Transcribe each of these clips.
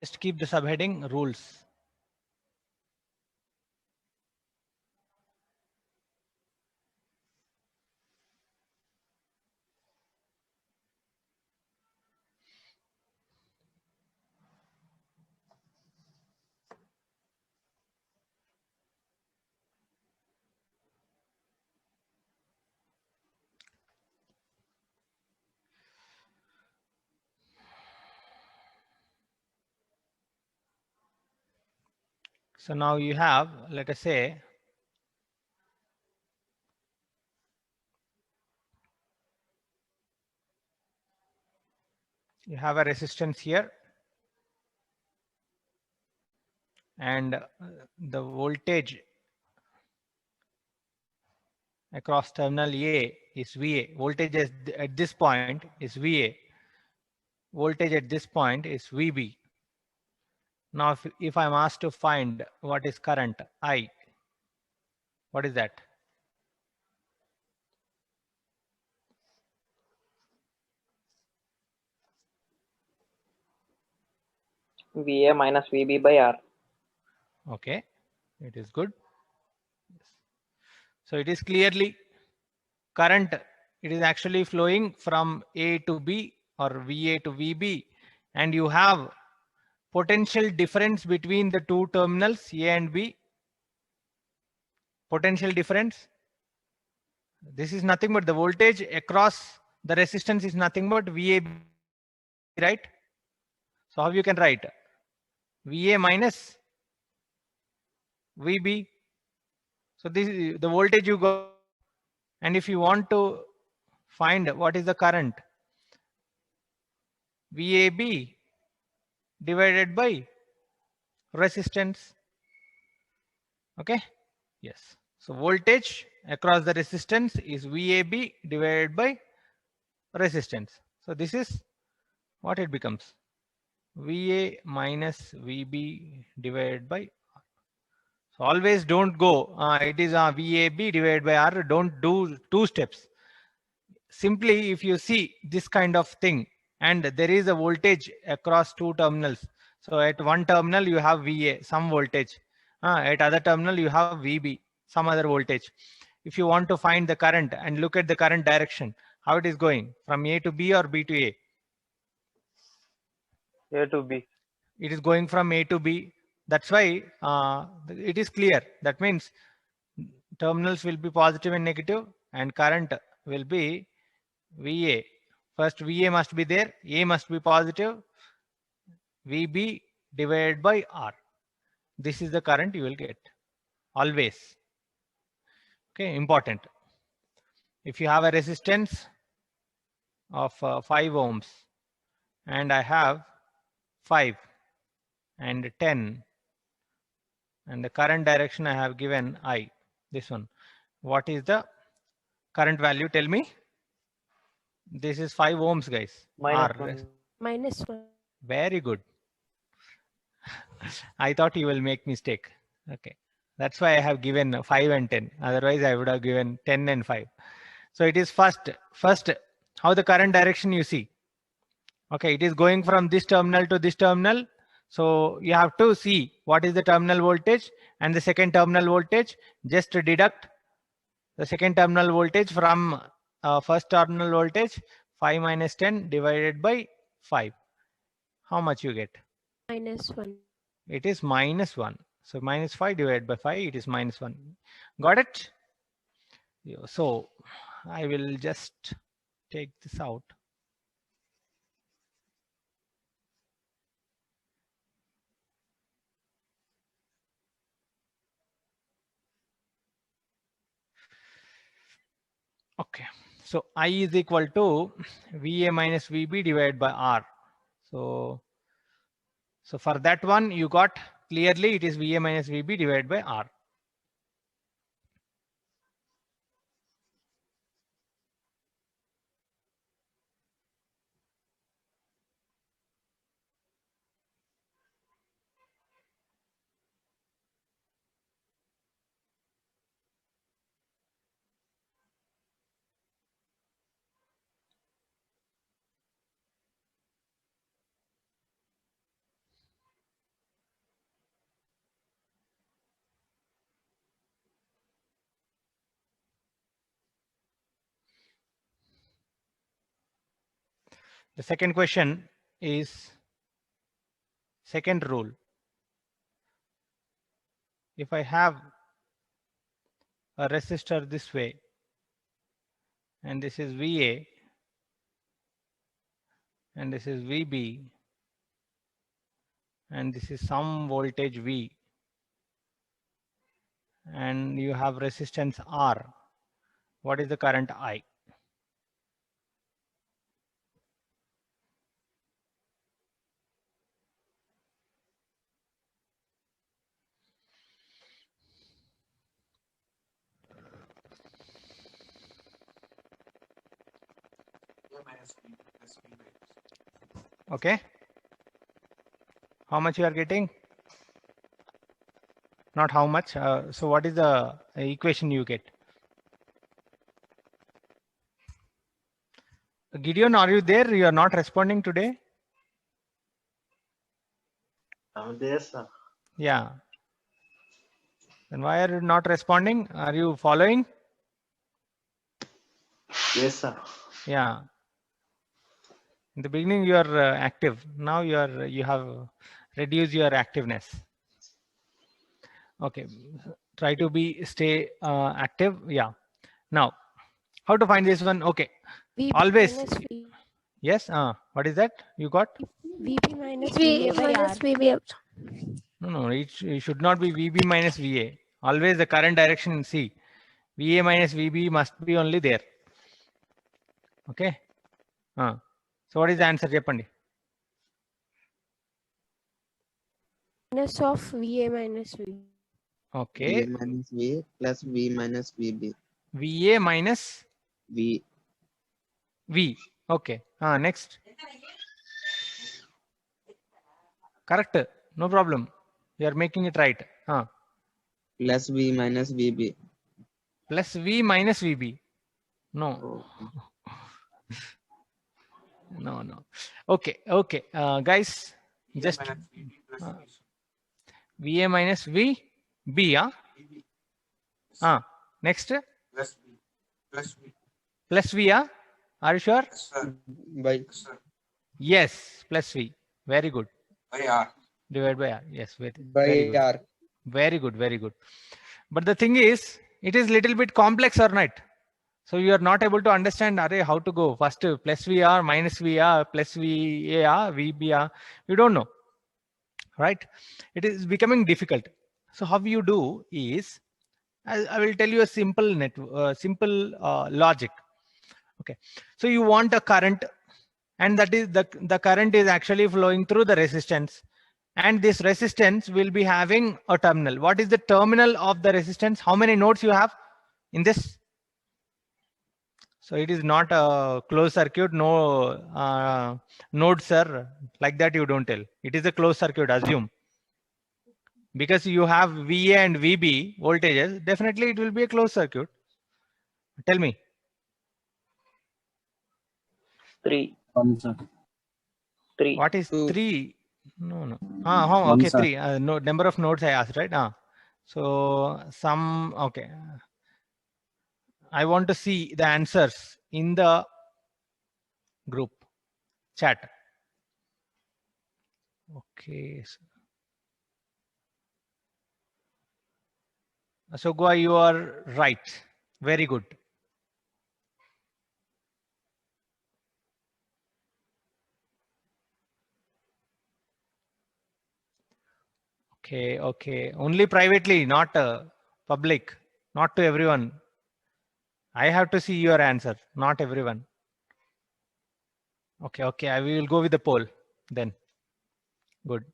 Just keep the subheading rules. So now you have, let us say, you have a resistance here, and the voltage across terminal A is VA. Voltage at this point is VA. Voltage at this point is VB. Now, if I'm asked to find what is current I, what is that? VA minus VB by R. Okay, it is good. So it is clearly current. It is actually flowing from A to B or VA to VB, and you have potential difference between the two terminals A and B. Potential difference. This is nothing but the voltage across the resistance is nothing but VAB, right? So how you can write VA minus VB. So this is the voltage you got, and if you want to find what is the current, VAB divided by resistance. Okay. Yes. So voltage across the resistance is VAB divided by resistance. So this is what it becomes. VA minus VB divided by R. So always don't go, it is VAB divided by R. Don't do two steps. Simply, if you see this kind of thing and there is a voltage across two terminals. So at one terminal you have VA, some voltage. At other terminal you have VB, some other voltage. If you want to find the current and look at the current direction, how it is going from A to B or B to A? A to B. It is going from A to B. That's why it is clear. That means terminals will be positive and negative, and current will be VA. First VA must be there, A must be positive, VB divided by R. This is the current you will get always. Okay, important. If you have a resistance of 5 ohms and I have 5 and 10, and the current direction I have given I, this one. What is the current value? Tell me. This is 5 ohms, guys. Minus R. 1. -1. Very good. I thought you will make mistake. Okay. That's why I have given 5 and 10. Otherwise, I would have given 10 and 5. So it is first, how the current direction you see. Okay, it is going from this terminal to this terminal. So you have to see what is the terminal voltage and the second terminal voltage. Just deduct the second terminal voltage from first terminal voltage. 5 minus 10 divided by 5. How much you get? -1. It is -1. So minus 5 divided by 5, it is -1. Got it? So I will just take this out. Okay. So I is equal to VA minus VB divided by R. So for that one, you got clearly it is VA minus VB divided by R. The second question is second rule. If I have a resistor this way, and this is VA, and this is VB, and this is some voltage V, and you have resistance R, what is the current I? Okay. How much you are getting? Not how much. So what is the equation you get? Gideon, are you there? You are not responding today? I'm there, sir. Yeah. Then why are you not responding? Are you following? Yes, sir. Yeah. In the beginning you are active. Now you have reduced your activeness. Okay. Try to stay active. Yeah. Now, how to find this one? Okay. VB Always. minus V. Yes. What is that you got? VB minus V VA by R. minus VB. No. It should not be VB minus VA. Always the current direction in C. VA minus VB must be only there. Okay. So what is the answer? Cheppandi. Minus of VA minus V. Okay. V minus V plus V minus VB. VA minus V V. Okay. Next. Correct. No problem. You are making it right. plus V minus VB. Plus V minus VB. No. No. Okay. Guys, just VA minus VB. Next. Plus V. Are you sure? By Yes. Plus V. Very good. Divided by R. Yes. Very good. R. Very good. But the thing is, it is little bit complex or not. So you are not able to understand how to go first plus VR minus VR plus VAR VBR. You don't know, right? It is becoming difficult. So how you do is, I will tell you a simple logic. Okay. So you want a current, and that is the current is actually flowing through the resistance, and this resistance will be having a terminal. What is the terminal of the resistance? How many nodes you have in this? So it is not a closed circuit, no node, sir. Like that you don't tell. It is a closed circuit, assume. Because you have VA and VB voltages, definitely it will be a closed circuit. Tell me. 3. 1, sir. 3. What is 2. 3? No. One, Okay, sir. 3. No, number of nodes I asked, right? So some, okay. I want to see the answers in the group chat. Okay. Asogwa, you are right. Very good. Okay. Only privately, not public, not to everyone. I have to see your answer, not everyone. Okay. I will go with the poll then. Good.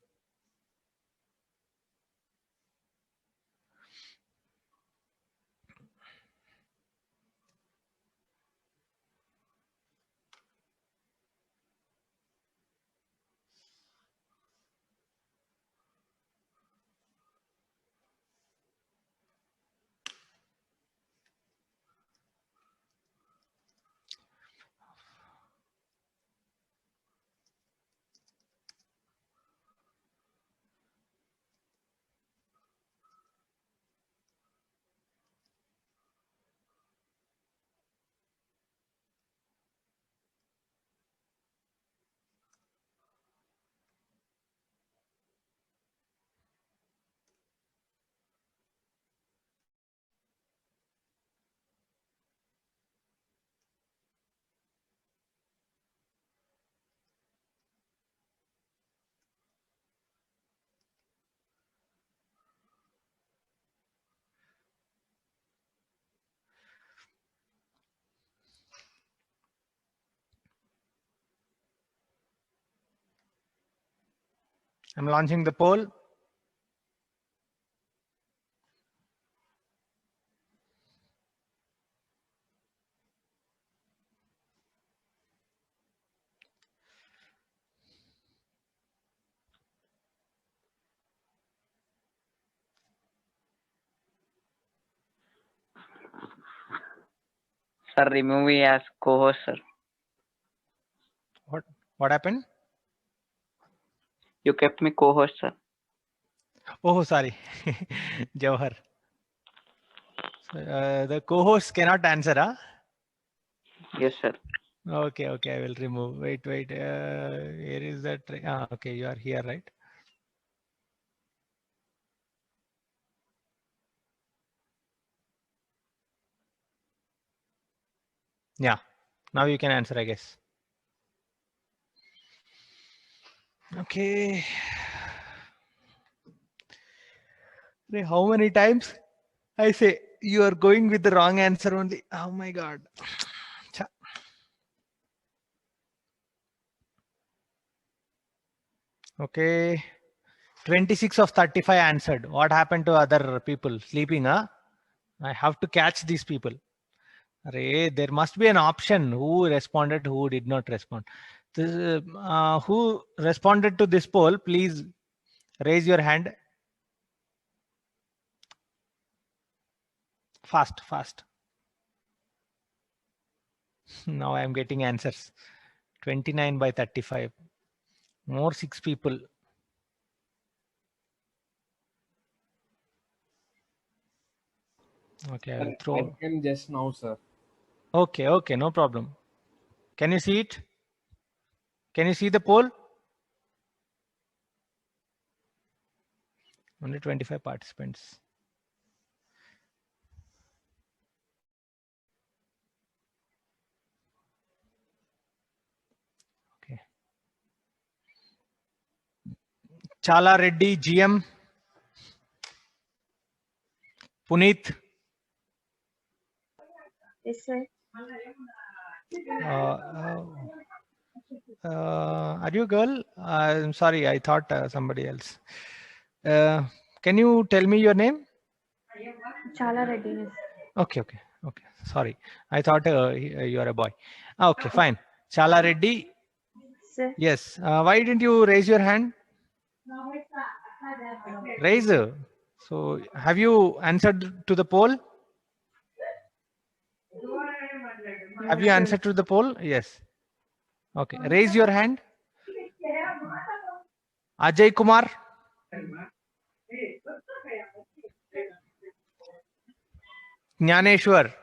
I'm launching the poll. Sir, remove me as co-host, sir. What happened? You kept me co-host, sir. Oh, sorry. Jawhar. So, the co-host cannot answer, huh? Yes, sir. Okay, okay, I will remove. Wait. Here is that. Okay, you are here, right? Yeah. Now you can answer, I guess. Okay. How many times I say you are going with the wrong answer only? Oh my God. Cha. Okay. 26 of 35 answered. What happened to other people? Sleeping, huh? I have to catch these people. There must be an option who responded, who did not respond. Who responded to this poll, please raise your hand. Fast. Now I am getting answers. 29 by 35. More 6 people. Okay, I will I throw. came just now, sir. Okay, no problem. Can you see it? Can you see the poll? Only 25 participants. Okay. Chala Reddy, GM. Puneet. Yes, sir. Are you a girl? I'm sorry, I thought somebody else. Can you tell me your name? Chala Reddy. Okay. Sorry, I thought you are a boy. Okay, fine. Chala Reddy. Sir. Yes. Why didn't you raise your hand? Raise. So, have you answered to the poll? Have you answered to the poll? Yes. Okay. Raise your hand. Ajay Kumar. Jnaneshwar.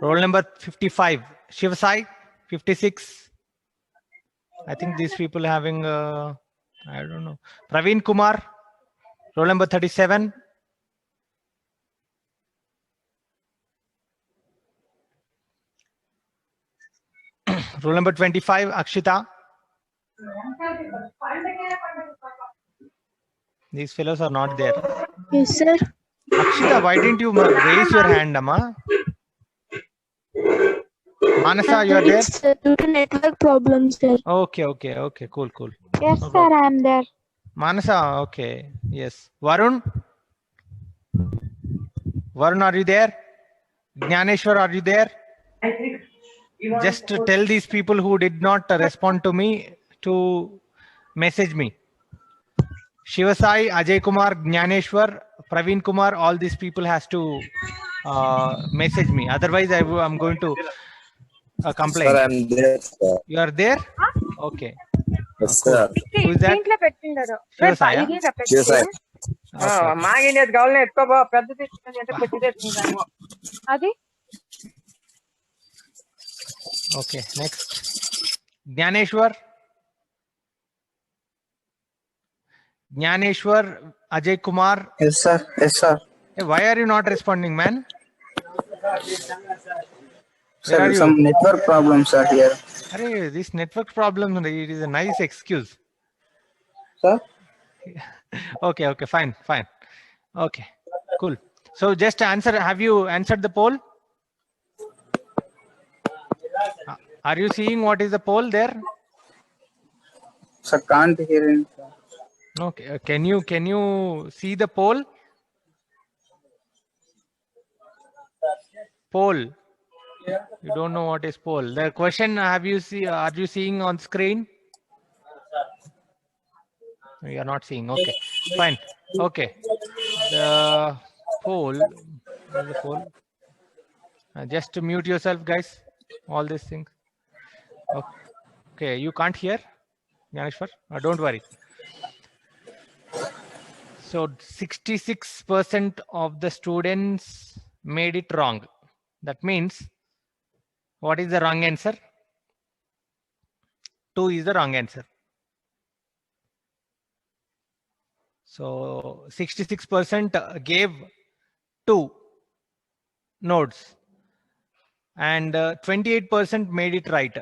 Roll number 55. Shivasai 56. I think these people having I don't know. Praveen Kumar. Roll number 37. Roll number 25. Akshita. These fellows are not there. Yes, sir. Akshita, why didn't you raise your hand, Amma? Manasa, you are there? It's due to network problems, sir. Okay, cool. Yes, No sir, problem. I am there. Manasa, okay, yes. Varun, are you there? Jnaneshwar, are you there? Just to tell these people who did not respond to me to message me. Shivasai, Ajay Kumar, Jnaneshwar, Praveen Kumar, all these people has to message me. Otherwise, I'm going to complain. Sir, I'm there, sir. You are there? Okay. Yes, Cool. sir. Who is that? Shivasai, yeah? Yes, sir. Adi? Okay, next. Jnaneshwar, Ajay Kumar. Yes, sir. Yes, sir. Hey, why are you not responding, man? Where are Sir, you? some network problems are here. Arey, this network problem, it is a nice excuse. Sir? Okay, fine. Okay, cool. So just answer, have you answered the poll? Are you seeing what is the pole there? Sir, can't hear him, sir. No. Can you see the pole? Pole. You don't know what is pole. The question are you seeing on screen? You are not seeing. Okay, fine. Okay. The pole. Where's the pole? Just mute yourself, guys. All these things. Okay, you can't hear, Gyaneshwar? Don't worry. So 66% of the students made it wrong. That means, what is the wrong answer? 2 is the wrong answer. So 66% gave 2 nodes, and 28% made it right.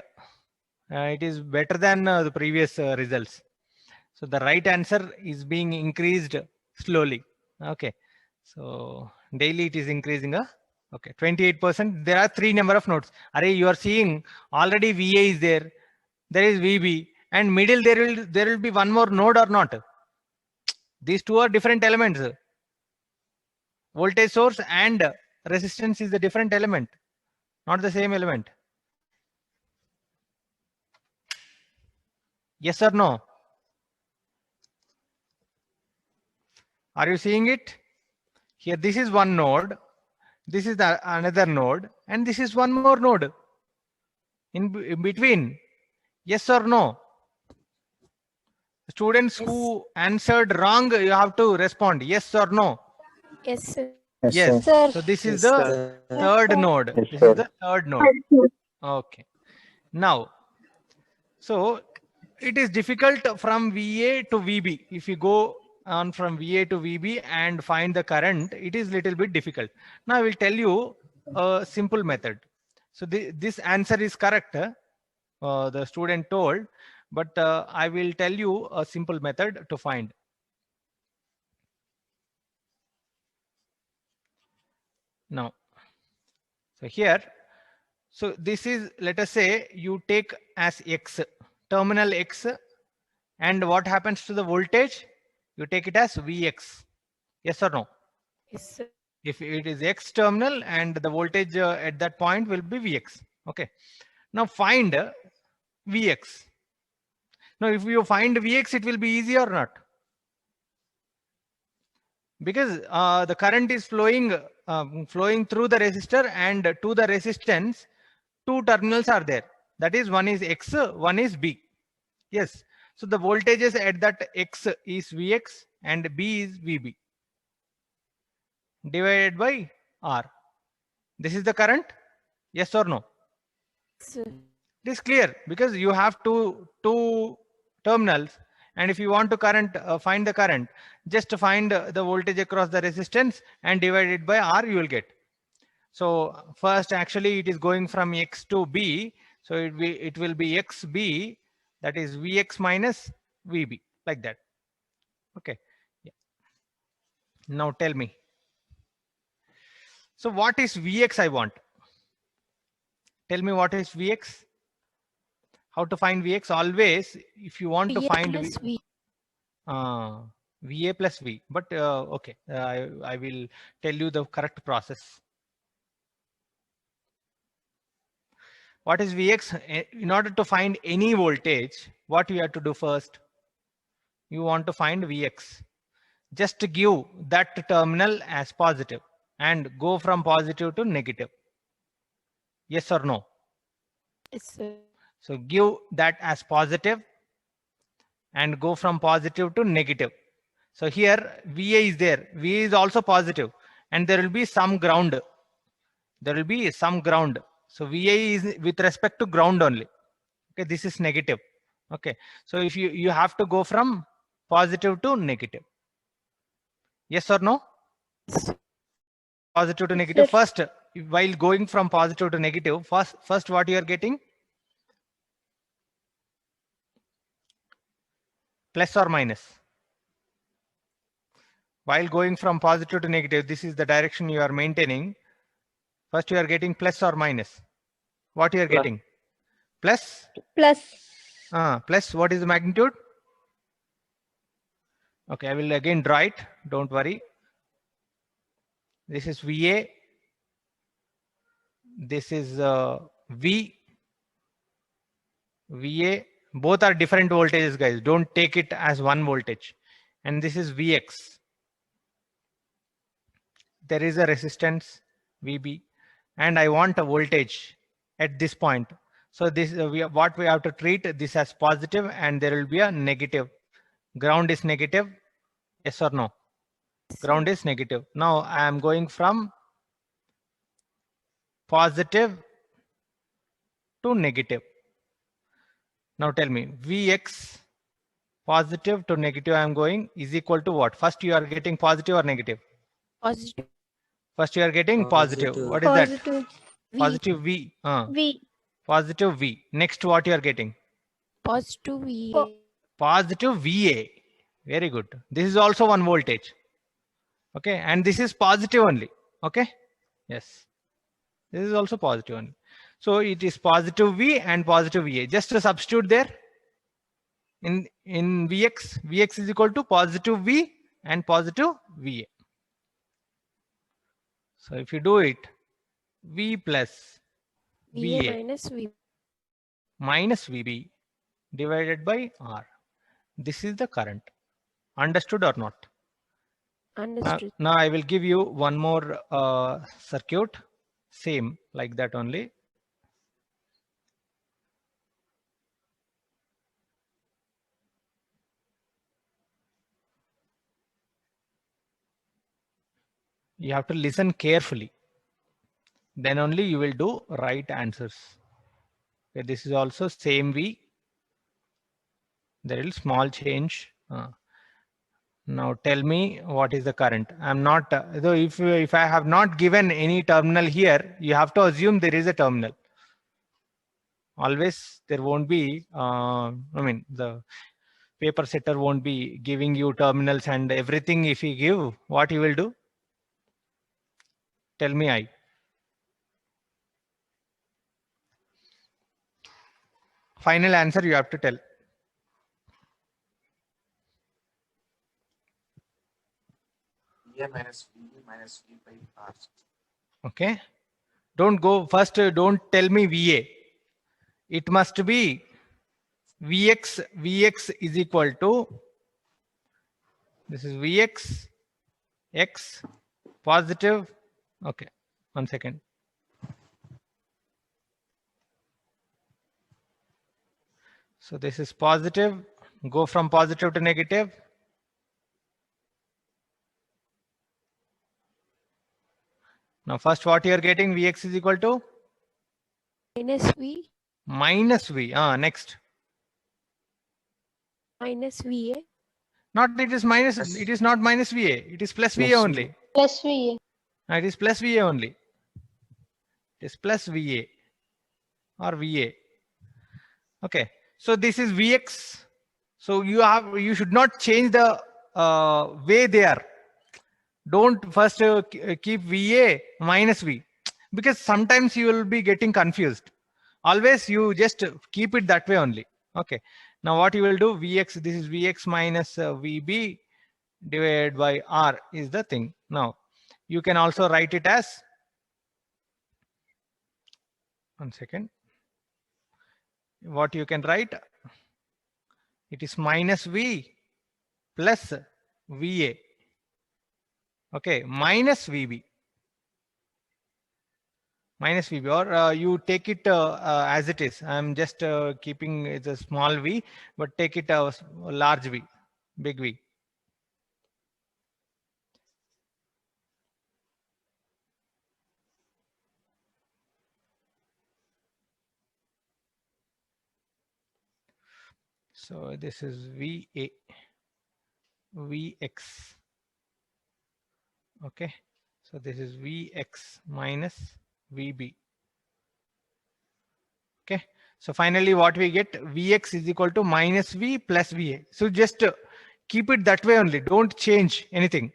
It is better than the previous results. So the right answer is being increased slowly. Okay. So daily it is increasing. Okay. 28%. There are 3 number of nodes. Array, you are seeing already VA is there. There is VB, and middle there will be one more node or not. These 2 are different elements. Voltage source and resistance is the different element, not the same element. Yes or no? Are you seeing it? Here, this is one node, this is another node, and this is one more node in between. Yes or no? Students who answered wrong, you have to respond yes or no. Yes, sir. Yes. Sir. So this is Yes, the sir. third node. Yes, This sir. is the third node. Okay. Now, so it is difficult from VA to VB. If you go on from VA to VB and find the current, it is little bit difficult. Now I will tell you a simple method. So this answer is correct. The student told, but I will tell you a simple method to find. Now, so here, so this is, let us say you take as X, terminal X, and what happens to the voltage? You take it as Vx. Yes or no? Yes, sir. If it is X terminal, and the voltage at that point will be Vx. Okay. Now find Vx. Now if you find Vx, it will be easy or not? Because the current is flowing through the resistor, and to the resistance 2 terminals are there. That is, one is X, one is B. Yes. So the voltages at that X is Vx and B is Vb divided by R. This is the current. Yes or no? Sir. It is clear, because you have two terminals, and if you want to find the current, just find the voltage across the resistance and divide it by R, you will get. So first, actually it is going from X to B, so it will be XB, that is Vx minus Vb, like that. Okay. Yeah. Now tell me. So what is Vx I want? Tell me what is Vx? How to find Vx? Always, if you want to VA find plus V. VA plus V, but okay, I will tell you the correct process. What is Vx? In order to find any voltage, what you have to do first? You want to find Vx. Just give that terminal as positive and go from positive to negative. Yes or no? Yes, sir. So give that as positive and go from positive to negative. So here VA is there. VA is also positive, and there will be some ground. There will be some ground. So VA is with respect to ground only. Okay, this is negative. Okay, so if you have to go from positive to negative. Yes or no? Positive to negative. Sir. First, while going from positive to negative, first what you are getting? Plus or minus. While going from positive to negative, this is the direction you are maintaining. First you are getting plus or minus. What you are Plus. getting? plus plus plus what is the magnitude? Okay, I will again draw it. Don't worry. This is VA. This is VA. Both are different voltages, guys. Don't take it as one voltage. And this is Vx. There is a resistance VB, and I want a voltage at this point. So this what we have to treat this as positive, and there will be a negative. Ground is negative. Yes or no? Ground is negative. Now I am going from positive to negative. Now tell me, Vx positive to negative I am going is equal to what? First you are getting positive or negative? positive First you are getting positive. What is that? positive V Positive V. V Positive V. Next what you are getting? positive VA Positive VA. Very good. This is also one voltage. Okay. And this is positive only. Okay. Yes. This is also positive only. So it is positive V and positive VA. Just to substitute there in Vx. Vx is equal to positive V and positive VA. So if you do it, V plus VA VA minus V minus VB divided by R. This is the current. Understood or not? understood. Now I will give you one more circuit, same like that only. You have to listen carefully. Then only you will do right answers. Okay, this is also same V. There is small change. Now tell me what is the current. I'm not, though if I have not given any terminal here, you have to assume there is a terminal. Always there won't be, the paper setter won't be giving you terminals and everything. If you give, what you will do? Tell me I. Final answer you have to tell. VA minus VB minus V by R. Okay. Don't go first. Don't tell me VA. It must be Vx. Vx is equal to, this is Vx, X, positive. Okay. 1 second. So this is positive. Go from positive to negative. Now first what you are getting, Vx is equal to Minus V minus V. Next. minus VA Not it is minus, it is not minus VA. It is plus VA Plus only. plus VA It is plus VA only. It is plus VA or VA. Okay. So this is Vx. So you should not change the way they are. Don't first keep VA minus V, because sometimes you will be getting confused. Always you just keep it that way only. Okay. Now what you will do, Vx, this is Vx minus VB divided by R is the thing. Now you can also write it as, 1 second. What you can write, it is minus V plus VA. Okay, minus VB. Minus VB, or you take it as it is. I'm just keeping it a small V, but take it a large V, big V. So this is VA, Vx. Okay, so this is Vx minus VB. Okay, so finally what we get, Vx is equal to minus V plus VA. So just keep it that way only. Don't change anything.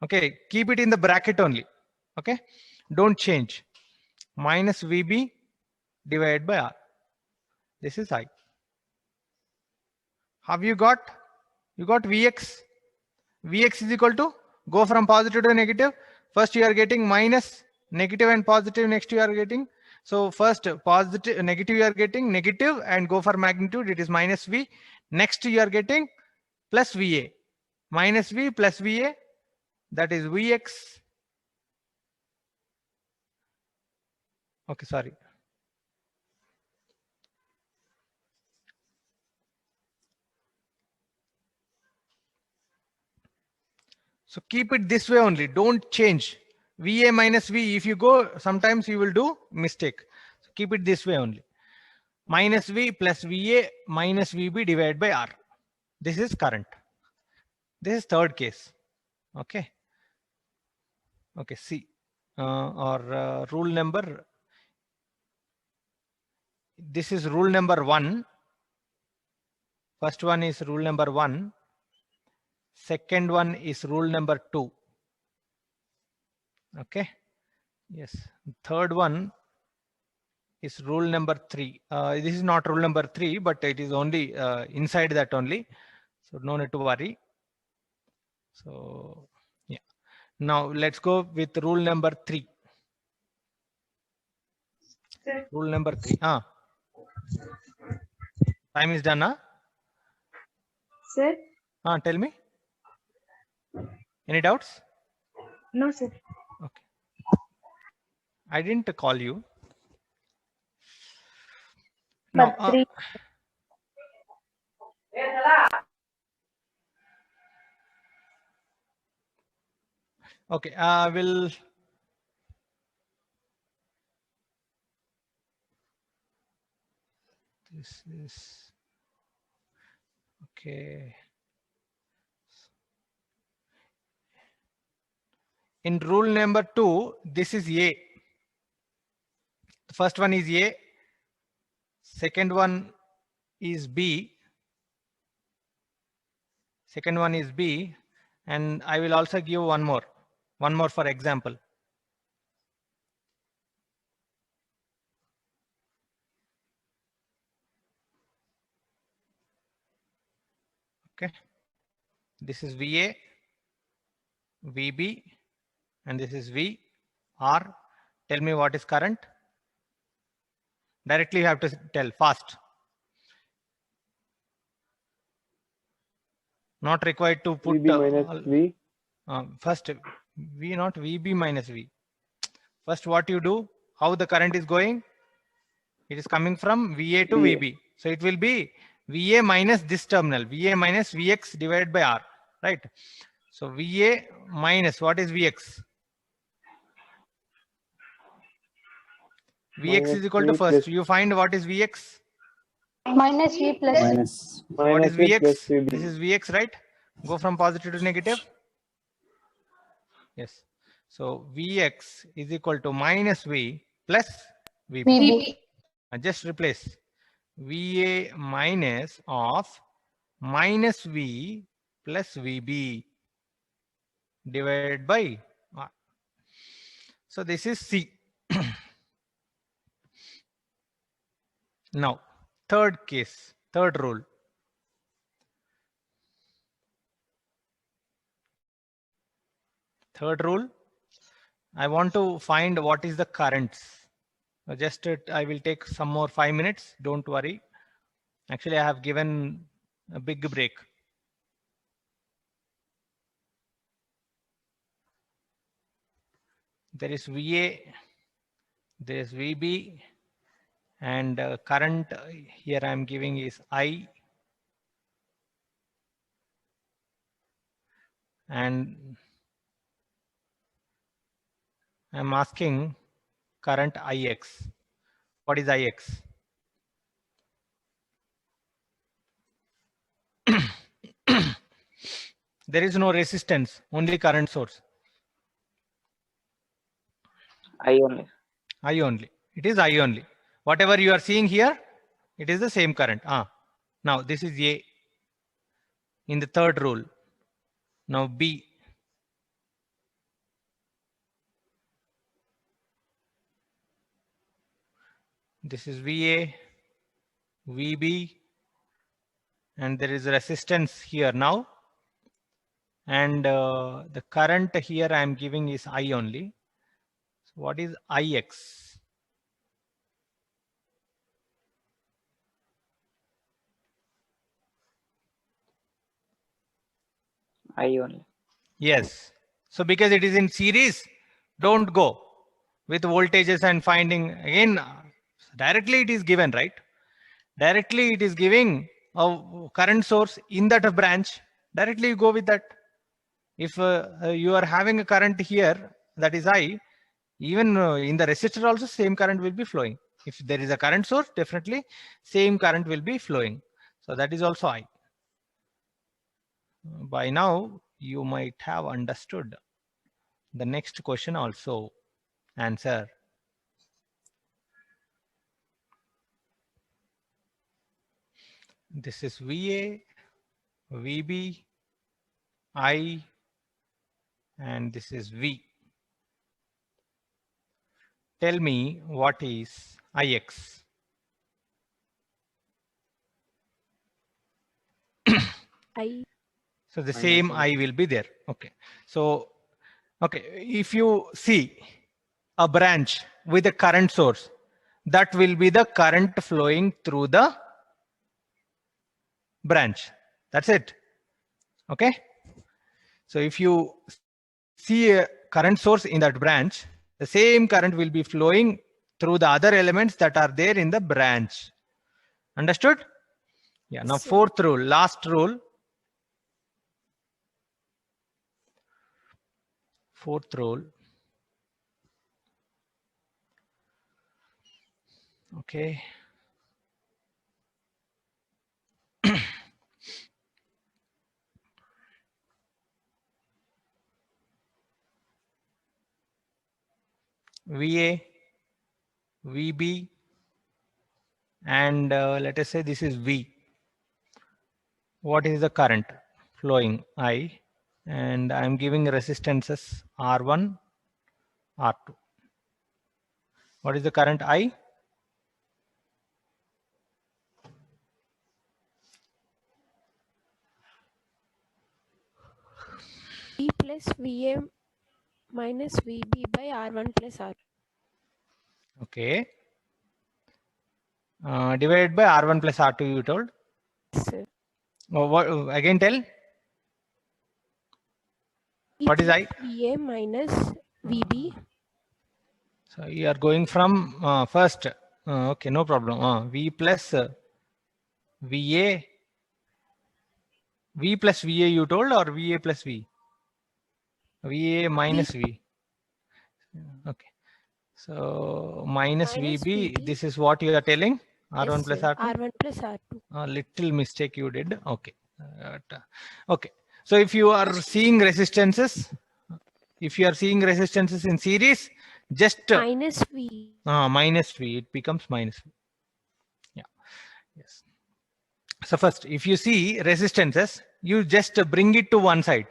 Okay, keep it in the bracket only. Okay, don't change. Minus VB divided by R. This is I. Have you got? You got Vx. Vx is equal to, go from positive to negative. First you are getting minus, negative and positive, next you are getting. So first positive, negative you are getting, negative, and go for magnitude, it is minus V. Next you are getting plus Va. Minus V plus Va, that is Vx. Okay, sorry. So keep it this way only, don't change. Va minus V, if you go, sometimes you will do mistake. So keep it this way only. Minus V plus Va minus Vb divided by R. This is current. This is third case. Okay. Okay, C. Rule number. This is rule number 1. First one is rule number 1. Second one is rule number 2. Okay. Yes. Third one is rule number 3. This is not rule number 3, but it is only inside that only. So no need to worry. So yeah. Now let's go with rule number 3. Rule number 3. Time is done, huh? Sir? Tell me. Any doubts? No, sir. Okay. I didn't call you. But Now, 3. okay, will this is okay. In rule number 2, this is A. The first one is A. Second one is B. Second one is B. And I will also give one more for example. Okay. This is VA, VB, and this is V, R. Tell me what is current. Directly you have to tell fast. Not required to put VB minus V. First V, not VB minus V. First what you do, how the current is going. It is coming from VA to VA. VB. So it will be VA minus this terminal, VA minus Vx divided by R, right? So VA minus, what is Vx? Vx Minus is equal to V first. plus- You find what is Vx? Minus V plus What is minus V plus Vx? VB. This is Vx, right? Go from positive to negative. Yes. So Vx is equal to minus V plus VB. VB. Just replace VA minus of minus V plus VB divided by R. So this is C. Now, third case, third rule. Third rule, I want to find what is the currents. Just I will take some more 5 minutes. Don't worry. Actually, I have given a big break. There is VA, there is VB, and current here I am giving is I. And I'm asking current Ix. What is Ix? There is no resistance, only current source. I only. I only. It is I only. Whatever you are seeing here, it is the same current. Now this is A in the third rule. Now B. This is VA, VB, and there is resistance here now. And the current here I am giving is I only. So what is IX? I only. Yes. So because it is in series, don't go with voltages and finding again. Directly it is given, right? Directly it is giving a current source in that branch. Directly you go with that. If you are having a current here, that is I, even in the resistor also same current will be flowing. If there is a current source, definitely same current will be flowing. So that is also I. By now, you might have understood the next question also. Answer. This is VA, VB, I, and this is V. Tell me what is IX? I. So the Minus same I. I will be there. Okay. So, okay, if you see a branch with a current source, that will be the current flowing through the branch. That's it. Okay. So if you see a current source in that branch, the same current will be flowing through the other elements that are there in the branch. Understood? Yeah. Now, Yes, sir. fourth rule, last rule. Fourth rule. Okay. VA, VB, and let us say this is V. What is the current flowing? I, and I am giving resistances R1, R2. What is the current I? V plus VA minus VB by R1 plus R. Okay. Divided by R1 plus R2, you told. Sir. Oh, what, again tell. V What is I? plus VA minus VB. So you are going from first. Okay, no problem. V plus VA. V plus VA you told, or VA plus V? VA minus V. Okay. So minus Minus VB, VB. this is what you are telling? R1 Yes, plus sir. R2? R1 plus R2. A little mistake you did. Okay. Okay. So if you are seeing resistances, if you are seeing resistances in series, just Minus V. minus V, it becomes minus V. Yeah. Yes. So first, if you see resistances, you just bring it to one side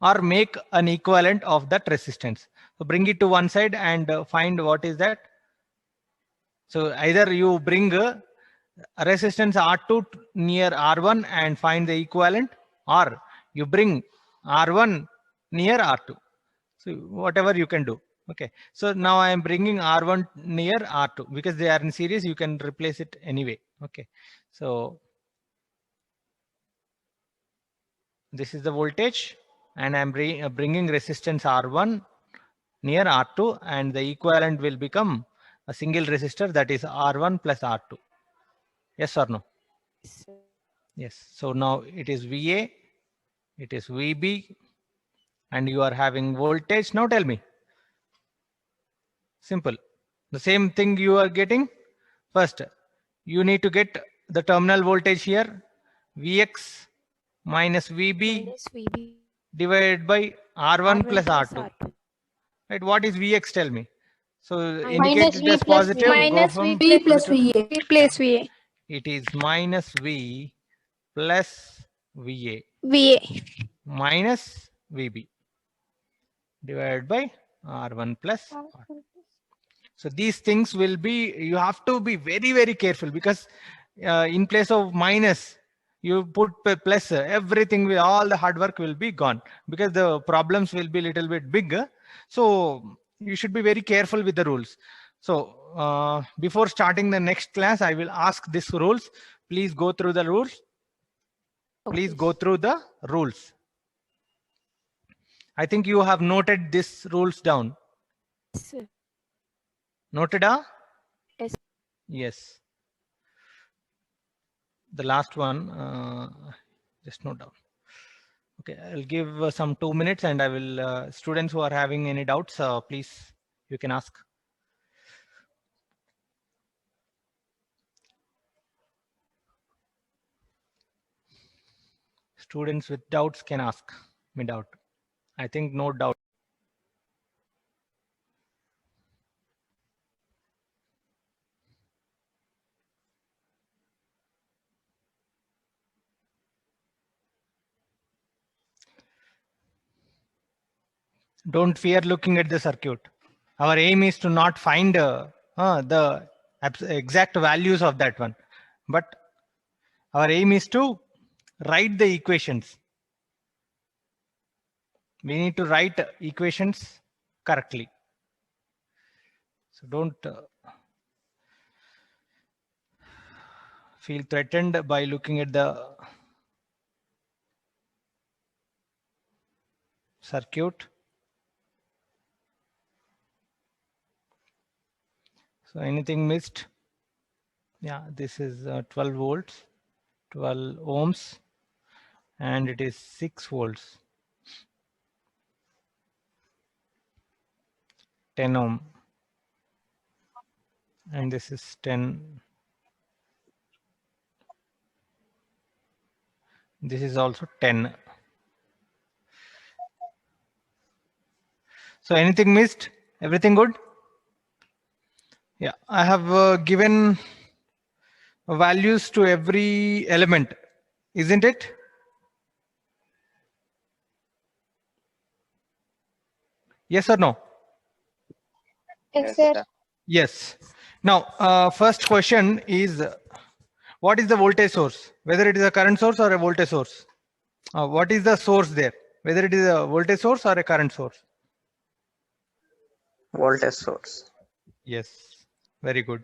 or make an equivalent of that resistance. So bring it to one side and find what is that. So either you bring a resistance R2 near R1 and find the equivalent, or you bring R1 near R2. So whatever you can do. Okay. So now I am bringing R1 near R2 because they are in series. You can replace it anyway. Okay. So this is the voltage, and I'm bringing resistance R1 near R2, and the equivalent will become a single resistor, that is R1 plus R2. Yes or no? Yes, sir. Yes. So now it is VA, it is VB, and you are having voltage. Now tell me. Simple. The same thing you are getting. First, you need to get the terminal voltage here, Vx minus VB Minus VB. divided by R1 plus R2. R2. Right? What is Vx? Tell me. So Minus indicate it V as plus positive. VA. Go Minus from V plus positive. VA. V plus VA. It is minus V plus VA VA. minus VB divided by R1 plus R2. So these things will be, you have to be very, very careful because in place of minus, you put plus, everything will, all the hard work will be gone, because the problems will be little bit bigger. So you should be very careful with the rules. So before starting the next class, I will ask these rules. Please go through the rules. Please Okay, go through the rules. I think you have noted these rules down. sir. Noted, huh? Yes. Yes. The last one, just note down. Okay, I'll give some 2 minutes, and I will, students who are having any doubts, please, you can ask. Students with doubts can ask me doubt. I think no doubt. Don't fear looking at the circuit. Our aim is to not find the exact values of that one, but our aim is to write the equations. We need to write equations correctly. So don't feel threatened by looking at the circuit. So anything missed? Yeah, this is 12 volts, 12 ohms, and it is 6 volts, 10 ohm, and this is 10. This is also 10. So anything missed? Everything good? Yeah, I have given values to every element, isn't it? Yes or no? Yes, sir. Yes. Now, first question is, what is the voltage source? Whether it is a current source or a voltage source? What is the source there? Whether it is a voltage source or a current source? Voltage source. Yes, very good.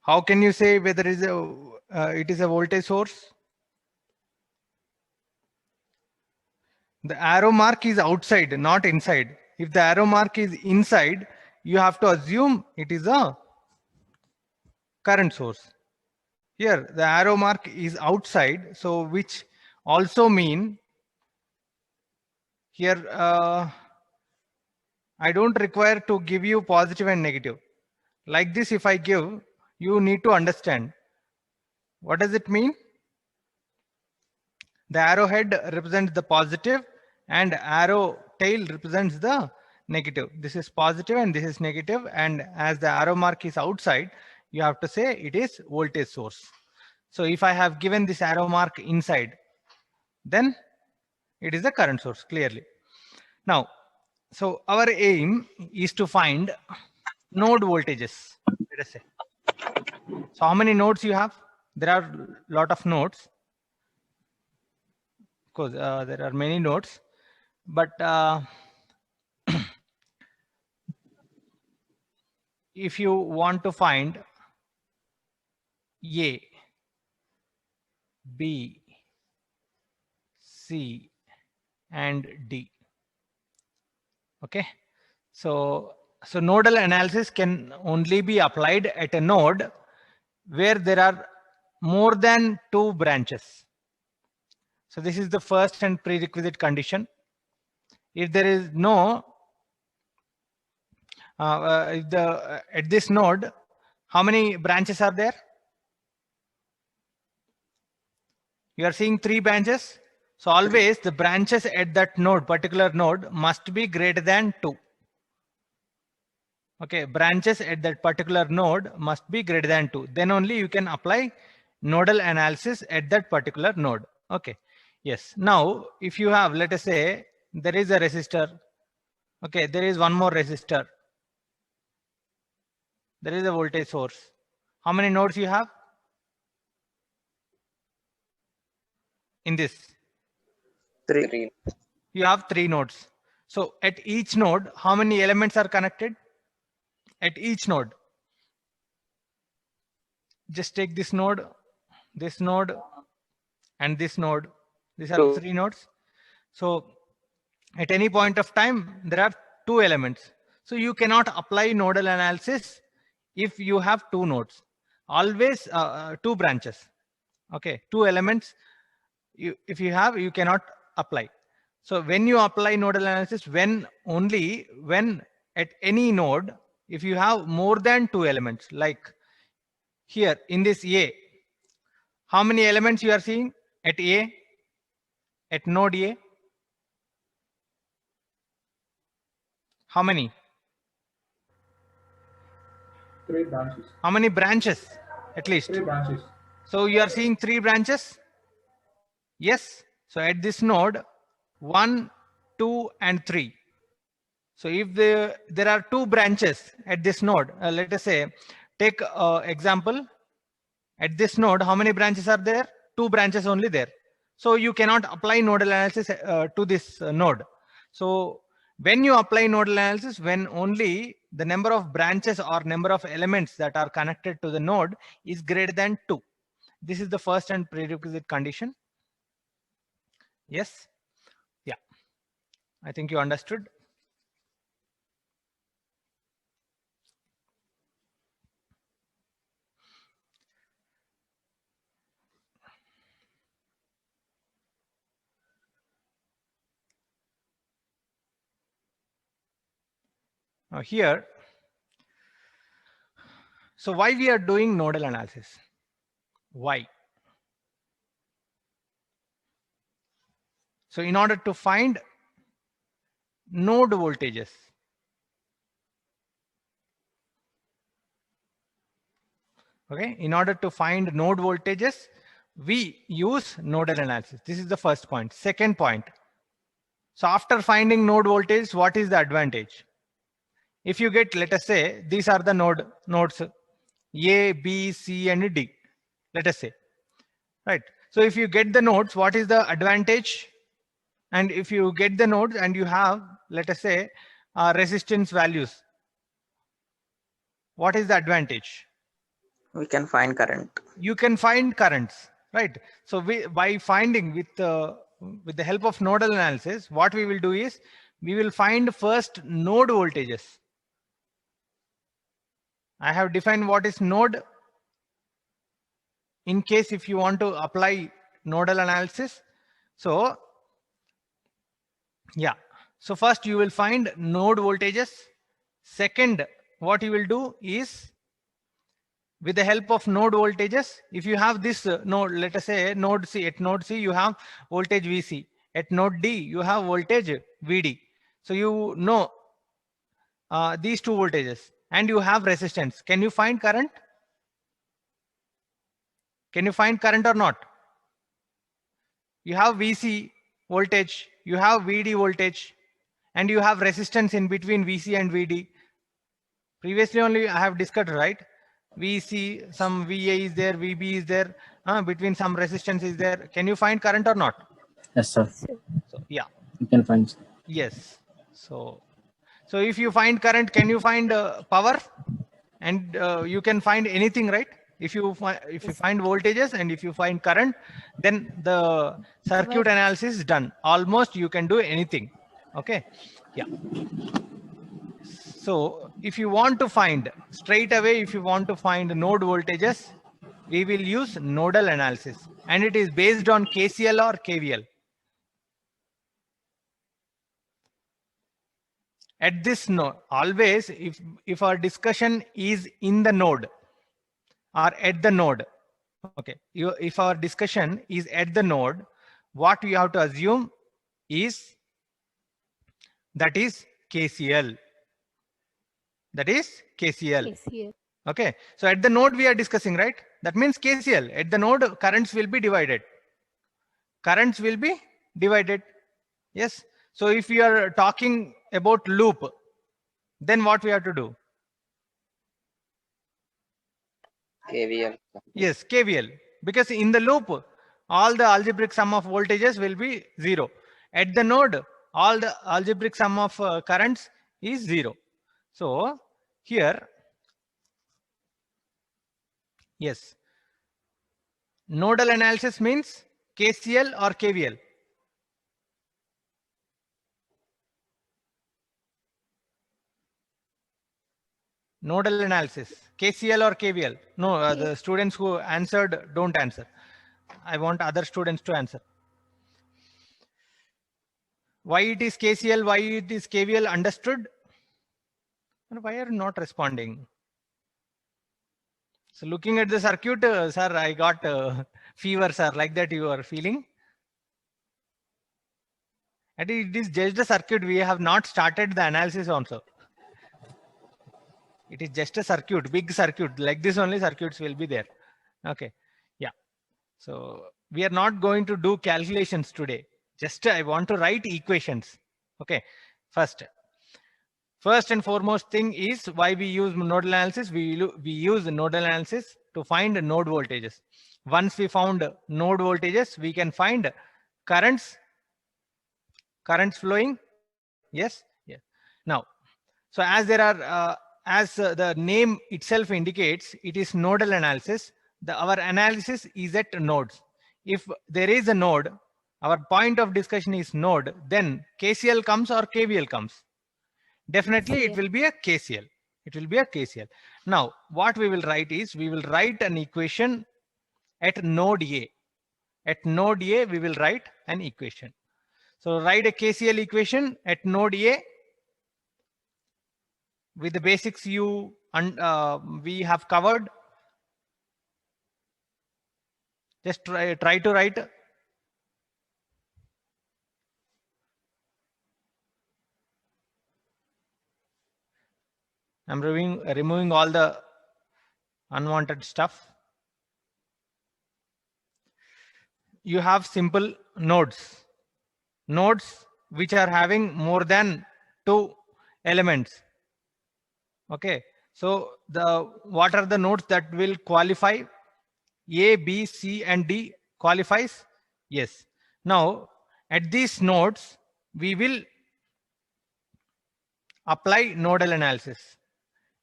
How can you say whether it is a voltage source? The arrow mark is outside, not inside. If the arrow mark is inside, you have to assume it is a current source. Here, the arrow mark is outside, so which also mean here I don't require to give you positive and negative. Like this, if I give, you need to understand. What does it mean? The arrowhead represents the positive and arrow tail represents the negative. This is positive and this is negative, and as the arrow mark is outside, you have to say it is voltage source. So if I have given this arrow mark inside, then it is a current source clearly. Now, so our aim is to find node voltages, let us say. So how many nodes you have? There are a lot of nodes. Of course, there are many nodes, but if you want to find A, B, C, and D. Okay, so nodal analysis can only be applied at a node where there are more than 2 branches. So this is the first and prerequisite condition. If there is no at this node, how many branches are there? You are seeing 3 branches. So always the branches at that node, particular node, must be greater than 2. Okay, branches at that particular node must be greater than 2. Then only you can apply nodal analysis at that particular node. Okay, yes. Now, if you have, let us say, there is a resistor. Okay, there is one more resistor. There is a voltage source. How many nodes you have in this? 3. You have 3 nodes. So at each node, how many elements are connected? At each node, just take this node, and this node. These are 2. 3 nodes. So at any point of time, there are 2 elements. So you cannot apply nodal analysis if you have 2 nodes. Always 2 branches. Okay, 2 elements. If you have, you cannot apply. So when you apply nodal analysis, when at any node, if you have more than 2 elements, like here in this A, how many elements you are seeing at A, at node A? How many? 3 branches. How many branches at least? 3 branches. So you are seeing 3 branches? Yes. So at this node, 1, 2, and 3. So if there are 2 branches at this node, let us say, take example, at this node, how many branches are there? 2 branches only there. So you cannot apply nodal analysis to this node. So when you apply nodal analysis, when only the number of branches or number of elements that are connected to the node is greater than 2. This is the first and prerequisite condition. Yes. Yeah. I think you understood. Now here, so why we are doing nodal analysis? Why? So in order to find node voltages, okay, in order to find node voltages, we use nodal analysis. This is the first point. Second point. So after finding node voltage, what is the advantage? If you get, let us say, these are the nodes A, B, C, and D, let us say, right? So if you get the nodes, what is the advantage? And if you get the nodes and you have, let us say, resistance values, what is the advantage? We can find current. You can find currents, right? So by finding with the help of nodal analysis, what we will do is we will find first node voltages. I have defined what is node. In case if you want to apply nodal analysis, so yeah, so first you will find node voltages. Second, what you will do is with the help of node voltages, if you have this node, let us say node C, at node C you have voltage VC, at node D you have voltage VD. So you know these 2 voltages and you have resistance. Can you find current? Can you find current or not? You have VC voltage, you have VD voltage, and you have resistance in between VC and VD. Previously only I have discussed, right? VC, some VA is there, VB is there, between some resistance is there. Can you find current or not? Yes, sir. So yeah. You can find. Yes. So if you find current, can you find power? And you can find anything, right? If you find voltages and if you find current, then the circuit analysis is done. Almost you can do anything. Okay. Yeah. So if you want to find straight away, if you want to find node voltages, we will use nodal analysis, and it is based on KCL or KVL. At this node, always if our discussion is in the node or at the node, okay, if our discussion is at the node, what we have to assume is that is KCL. That is KCL. KCL. Okay, so at the node we are discussing, right? That means KCL. At the node, currents will be divided. Currents will be divided. Yes. So if we are talking about loop, then what we have to do? KVL. Yes, KVL. Because in the loop, all the algebraic sum of voltages will be 0. At the node, all the algebraic sum of currents is 0. So here, yes, nodal analysis means KCL or KVL. Nodal analysis, KCL or KVL? No, the students who answered don't answer. I want other students to answer. Why it is KCL, why it is KVL, understood? And why are you not responding? So looking at the circuit, sir, I got fever, sir, like that you are feeling? And it is just a circuit. We have not started the analysis also. It is just a circuit, big circuit. Like this only circuits will be there. Okay. Yeah. So we are not going to do calculations today. Just I want to write equations. Okay. First and foremost thing is why we use nodal analysis. We use nodal analysis to find node voltages. Once we found node voltages, we can find currents flowing. Yes. Yes. Now, so as there are, the name itself indicates, it is nodal analysis. Our analysis is at nodes. If there is a node, our point of discussion is node, then KCL comes or KVL comes. Definitely it will be a KCL. It will be a KCL. Now, what we will write is, we will write an equation at node A. At node A, we will write an equation. So write a KCL equation at node A with the basics we have covered. Just try to write. I'm removing all the unwanted stuff. You have simple nodes which are having more than 2 elements. Okay, so what are the nodes that will qualify? A, B, C, and D qualifies? Yes. Now at these nodes we will apply nodal analysis.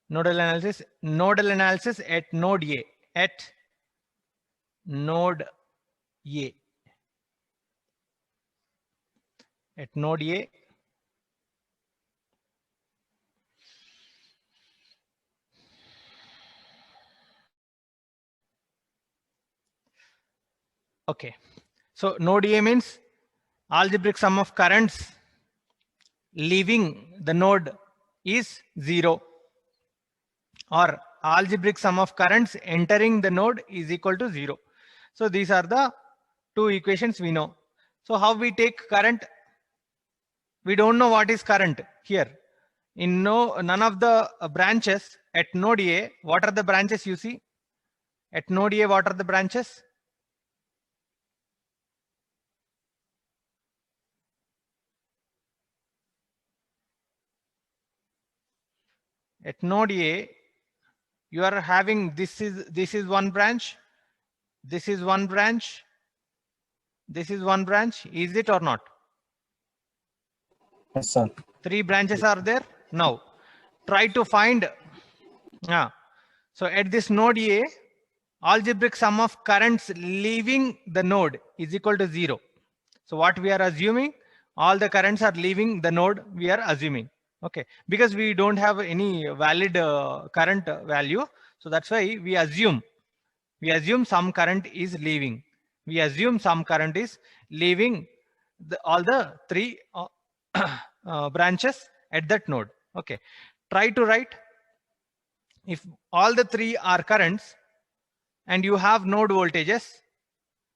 Nodal analysis at node A. At node A. At node A. Okay. So node A means algebraic sum of currents leaving the node is 0, or algebraic sum of currents entering the node is equal to 0. So these are the 2 equations we know. So how we take current? We don't know what is current here. In none of the branches at node A, what are the branches you see? At node A, what are the branches? At node A, you are having, this is one branch, this is one branch, this is one branch. Is it or not? Yes, sir. 3 branches are there. Now try to find, so at this node A, algebraic sum of currents leaving the node is equal to 0. So what we are assuming, all the currents are leaving the node, we are assuming. Okay, because we don't have any valid current value, so that's why we assume some current is leaving. We assume some current is leaving all the 3 branches at that node. Okay, try to write, if all the 3 are currents and you have node voltages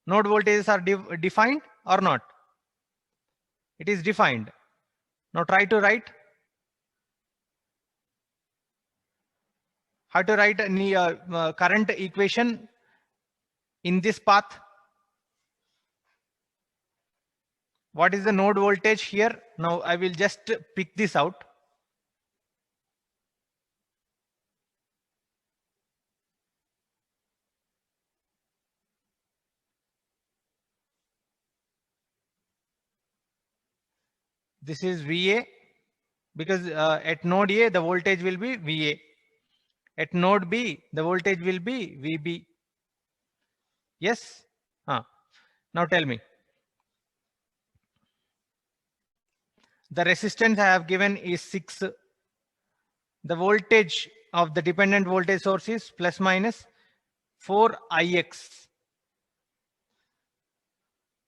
are defined or not? It is defined. Now try to write. How to write any current equation in this path? What is the node voltage here? Now I will just pick this out. This is VA because at node A the voltage will be VA. At node B the voltage will be VB. Yes. Now tell me. The resistance I have given is 6. The voltage of the dependent voltage source is plus minus 4Ix.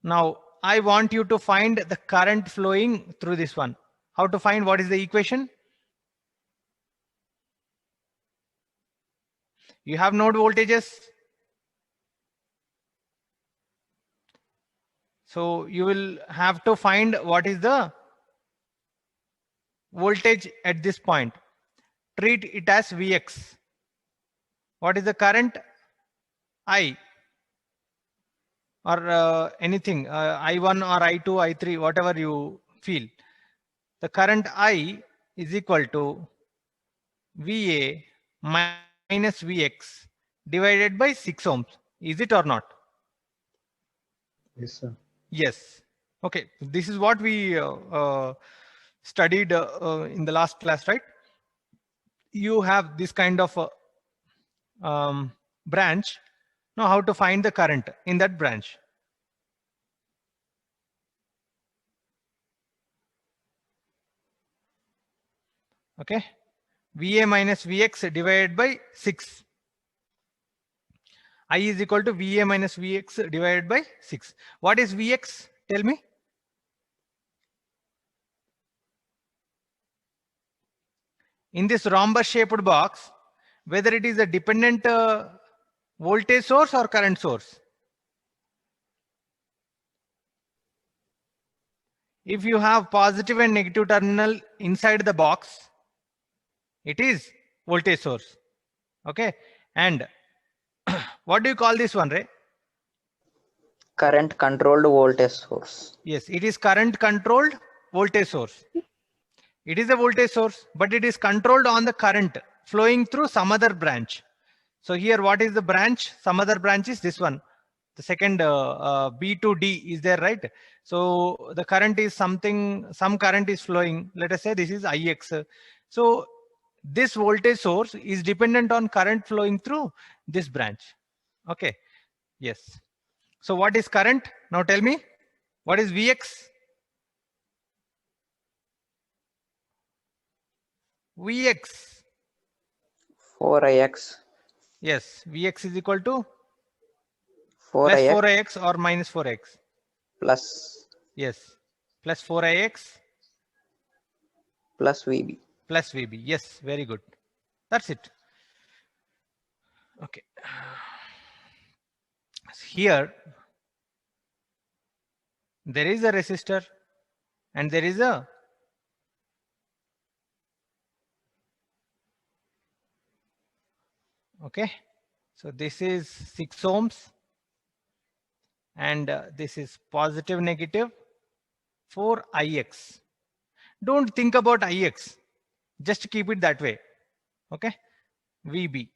Now I want you to find the current flowing through this one. How to find? What is the equation? You have node voltages. So you will have to find what is the voltage at this point. Treat it as Vx. What is the current? I. Or anything, I1 or I2, I3, whatever you feel. The current I is equal to VA minus Vx divided by 6 ohms. Is it or not? Yes, sir. Yes. Okay. This is what we studied in the last class, right? You have this kind of branch. Now how to find the current in that branch? Okay. VA minus Vx divided by 6. I is equal to VA minus Vx divided by 6. What is Vx? Tell me. In this rhombus shaped box, whether it is a dependent voltage source or current source. If you have positive and negative terminal inside the box, it is voltage source. Okay. And what do you call this one, Ray? Current controlled voltage source. Yes, it is current controlled voltage source. It is a voltage source, but it is controlled on the current flowing through some other branch. So here, what is the branch? Some other branch is this one. The second B to D is there, right? So the current is something, some current is flowing. Let us say this is Ix. So this voltage source is dependent on current flowing through this branch. Okay. Yes. So what is current? Now tell me, what is Vx? Vx. 4Ix. Yes. Vx is equal to 4Ix plus 4ix or minus 4x. plus Yes. Plus 4ix plus VB. plus VB. Yes. Very good. That's it. Okay. Here, there is a resistor and there is a okay. So this is 6 ohms and this is positive negative 4Ix. Don't think about Ix. Just keep it that way. Okay. VB.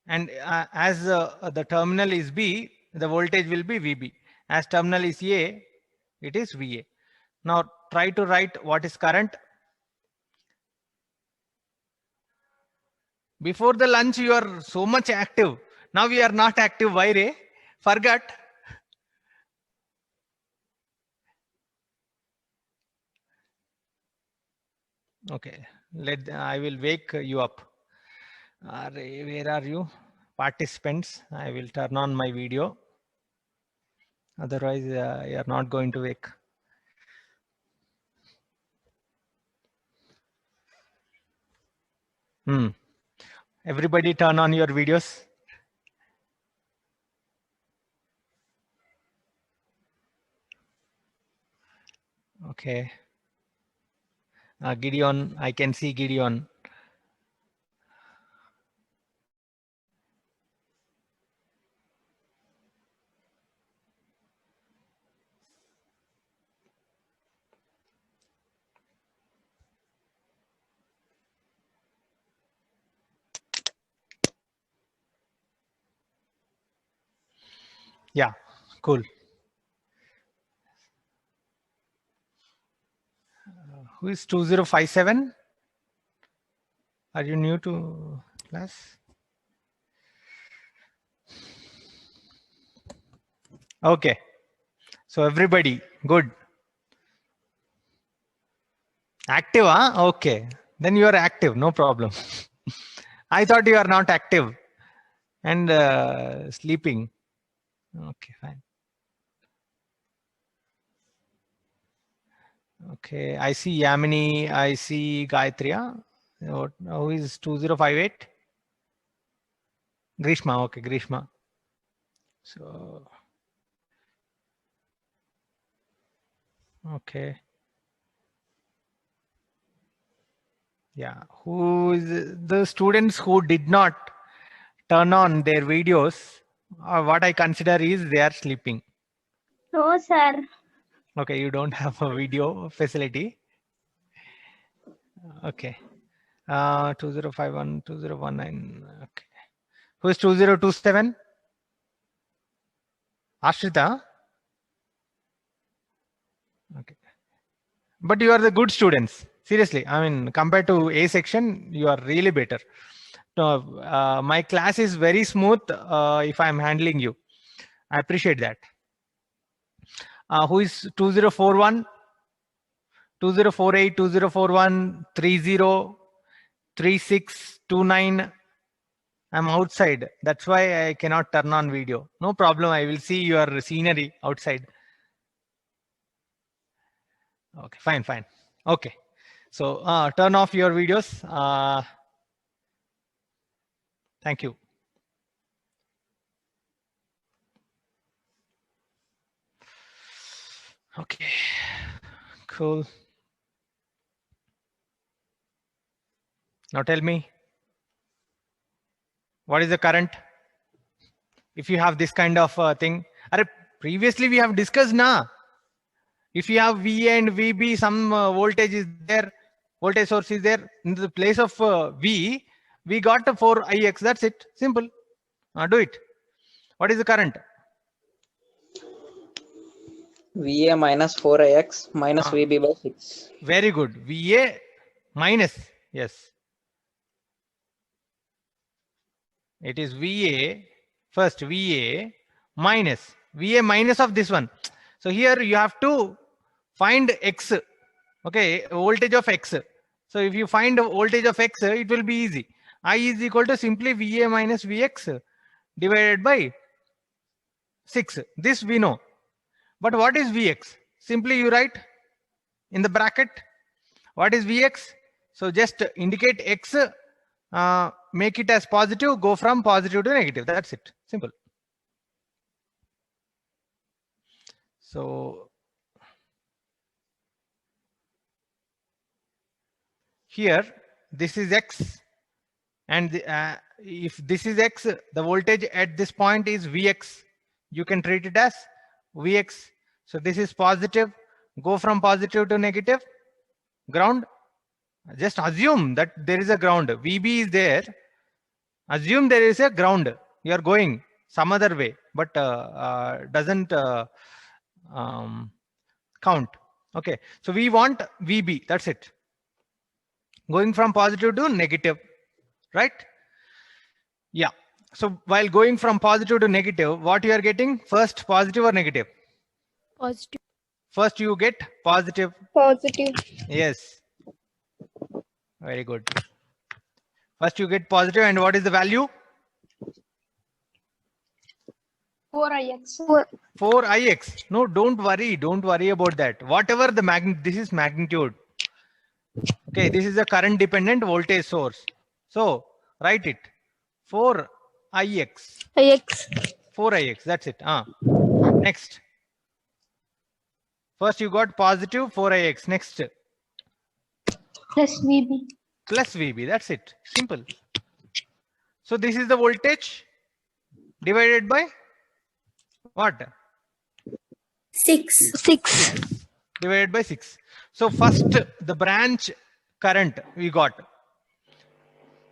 And as the terminal is B, the voltage will be VB. As terminal is A, it is VA. Now try to write what is current. Before the lunch, you are so much active. Now we are not active. Why, Ray? Forgot. Okay. I will wake you up. Ray, where are you? Participants. I will turn on my video. Otherwise, you are not going to wake. Everybody turn on your videos. Okay. Gideon, I can see Gideon. Yeah, cool. Who is 2057? Are you new to class? Okay. So everybody, good. Active, huh? Okay. Then you are active, no problem. I thought you are not active and sleeping. Okay, fine. Okay, I see Yamini, I see Gayatri. Huh? Who is 2058? Grishma, okay, Grishma. So, okay. Yeah, who is the students who did not turn on their videos? What I consider is they are sleeping. No, sir. Okay, you don't have a video facility. Okay. 2051, 2019. Okay. Who is 2027? Ashrita? Okay. But you are the good students. Seriously, I mean, compared to A section, you are really better. No, my class is very smooth if I'm handling you. I appreciate that. Who is 2041, 2048, 2041, 30, 36, 29? I'm outside. That's why I cannot turn on video. No problem. I will see your scenery outside. Okay, fine, fine. Okay. So turn off your videos. Thank you. Okay, cool. Now tell me, what is the current? If you have this kind of thing, previously we have discussed now. If you have VA and VB, some voltage is there, voltage source is there. In the place of V, we got a 4Ix. That's it. Simple. Do it. What is the current? VA minus 4Ix minus VB by 6. Very good. VA minus. Yes. It is VA. First VA minus. VA minus of this one. So here you have to find X. Okay. Voltage of X. So if you find the voltage of X, it will be easy. I is equal to simply VA minus Vx divided by 6. This we know. But what is Vx? Simply you write in the bracket. What is Vx? So just indicate X, make it as positive, go from positive to negative. That's it. Simple. So here, this is X. And if this is X, the voltage at this point is Vx. You can treat it as Vx. So this is positive. Go from positive to negative. Ground. Just assume that there is a ground. VB is there. Assume there is a ground. You are going some other way, but doesn't count. Okay. So we want VB. That's it. Going from positive to negative. Right? Yeah. So while going from positive to negative, what you are getting? First positive or negative? Positive. First you get positive. Positive. Yes. Very good. First you get positive, and what is the value? 4Ix. 4Ix. No, don't worry. Don't worry about that. Whatever the magnitude, this is magnitude. Okay, this is a current dependent voltage source. So write it. 4Ix. Ix. 4Ix. That's it. Next. First you got positive 4Ix. Next. Plus VB. Plus VB. That's it. Simple. So this is the voltage divided by what? 6. Divided by 6. So first the branch current we got.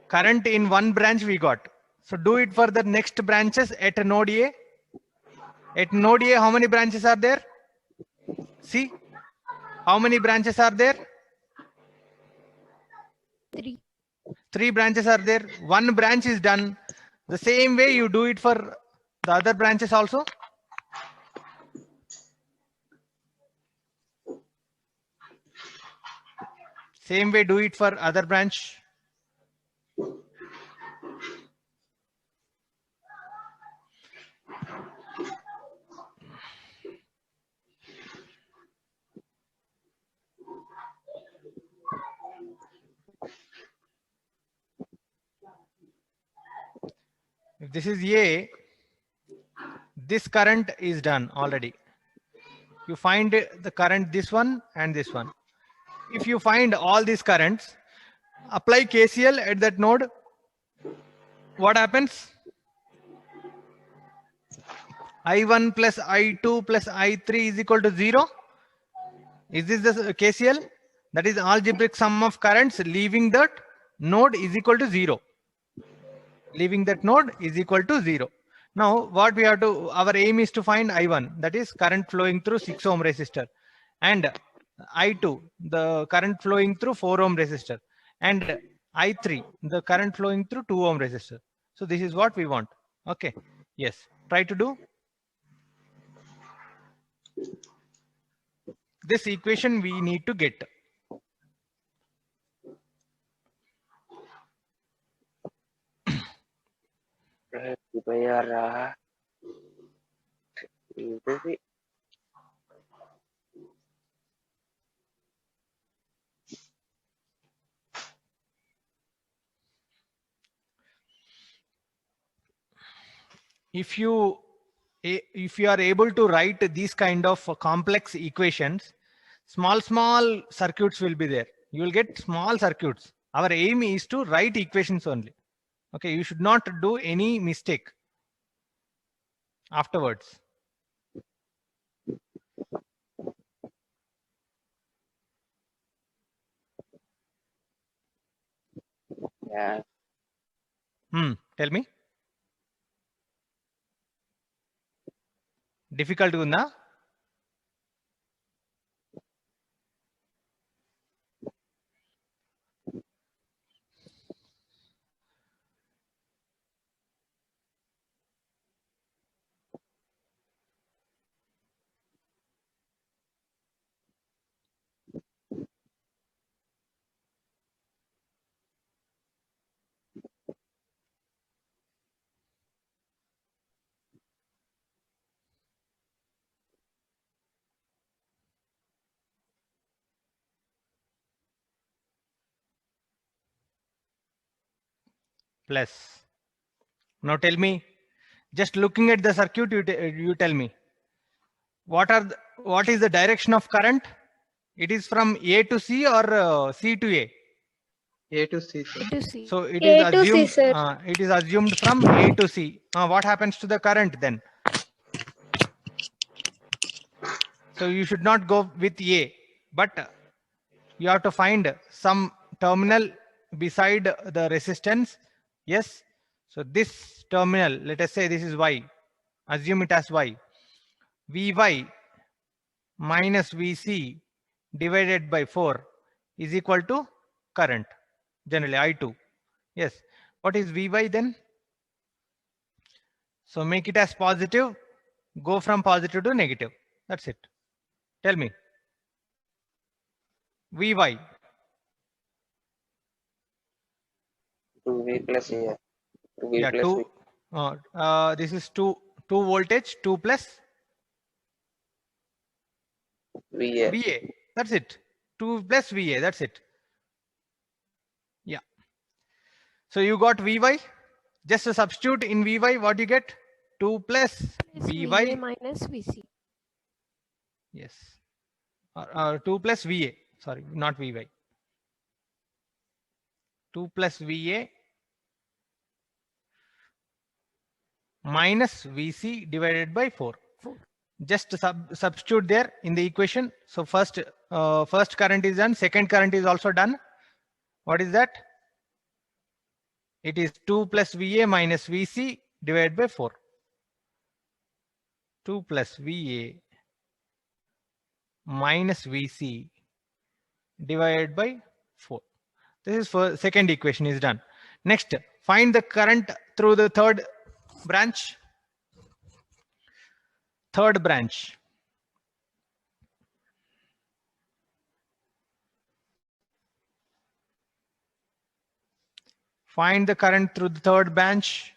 Current in one branch we got. So do it for the next branches at node A. At node A, how many branches are there? See? How many branches are there? 3. 3 branches are there. 1 branch is done. The same way you do it for the other branches also. Same way do it for other branch. If this is A, this current is done already. You find the current, this one and this one. If you find all these currents, apply KCL at that node. What happens? I1 plus I2 plus I3 is equal to 0. Is this the KCL? That is algebraic sum of currents leaving that node is equal to 0. Leaving that node is equal to 0. Now what we have to, our aim is to find I1, that is current flowing through 6 ohm resistor, and I2, the current flowing through 4 ohm resistor, and I3, the current flowing through 2 ohm resistor. So this is what we want. Okay. Yes. Try to do. This equation we need to get. dibayar itu sih. If you are able to write these kind of complex equations, small circuits will be there. You will get small circuits. Our aim is to write equations only. Okay, you should not do any mistake afterwards. Ya, Tell me. Difficult gunda? Plus. Now tell me, just looking at the circuit, you tell me, what is the direction of current? It is from A to C or C to A? A to C, sir. To C. So it A is to C, assumed. sir. It is assumed from A to C. What happens to the current then? So you should not go with A, but you have to find some terminal beside the resistance. Yes. So this terminal, let us say this is Y. Assume it as Y. Vy minus Vc divided by 4 is equal to current, generally I2. Yes. What is Vy then? So make it as positive, go from positive to negative. That's it. Tell me. Vy. 2V plus ya. 2V Yeah, plus 2. This is 2 voltage, 2 plus V ya. VA. That's it. 2 plus VA. That's it. Yeah. So you got Vy. Just to substitute in Vy, what you get? 2 plus VA Vy. minus VC. Yes. 2 plus VA. Sorry, not Vy. 2 plus VA minus VC divided by 4. Just substitute there in the equation. So first current is done. Second current is also done. What is that? It is 2 plus VA minus VC divided by 4. 2 plus VA minus VC divided by 4. This is for second equation is done. Next, find the current through the third branch. Third branch. Find the current through the third branch.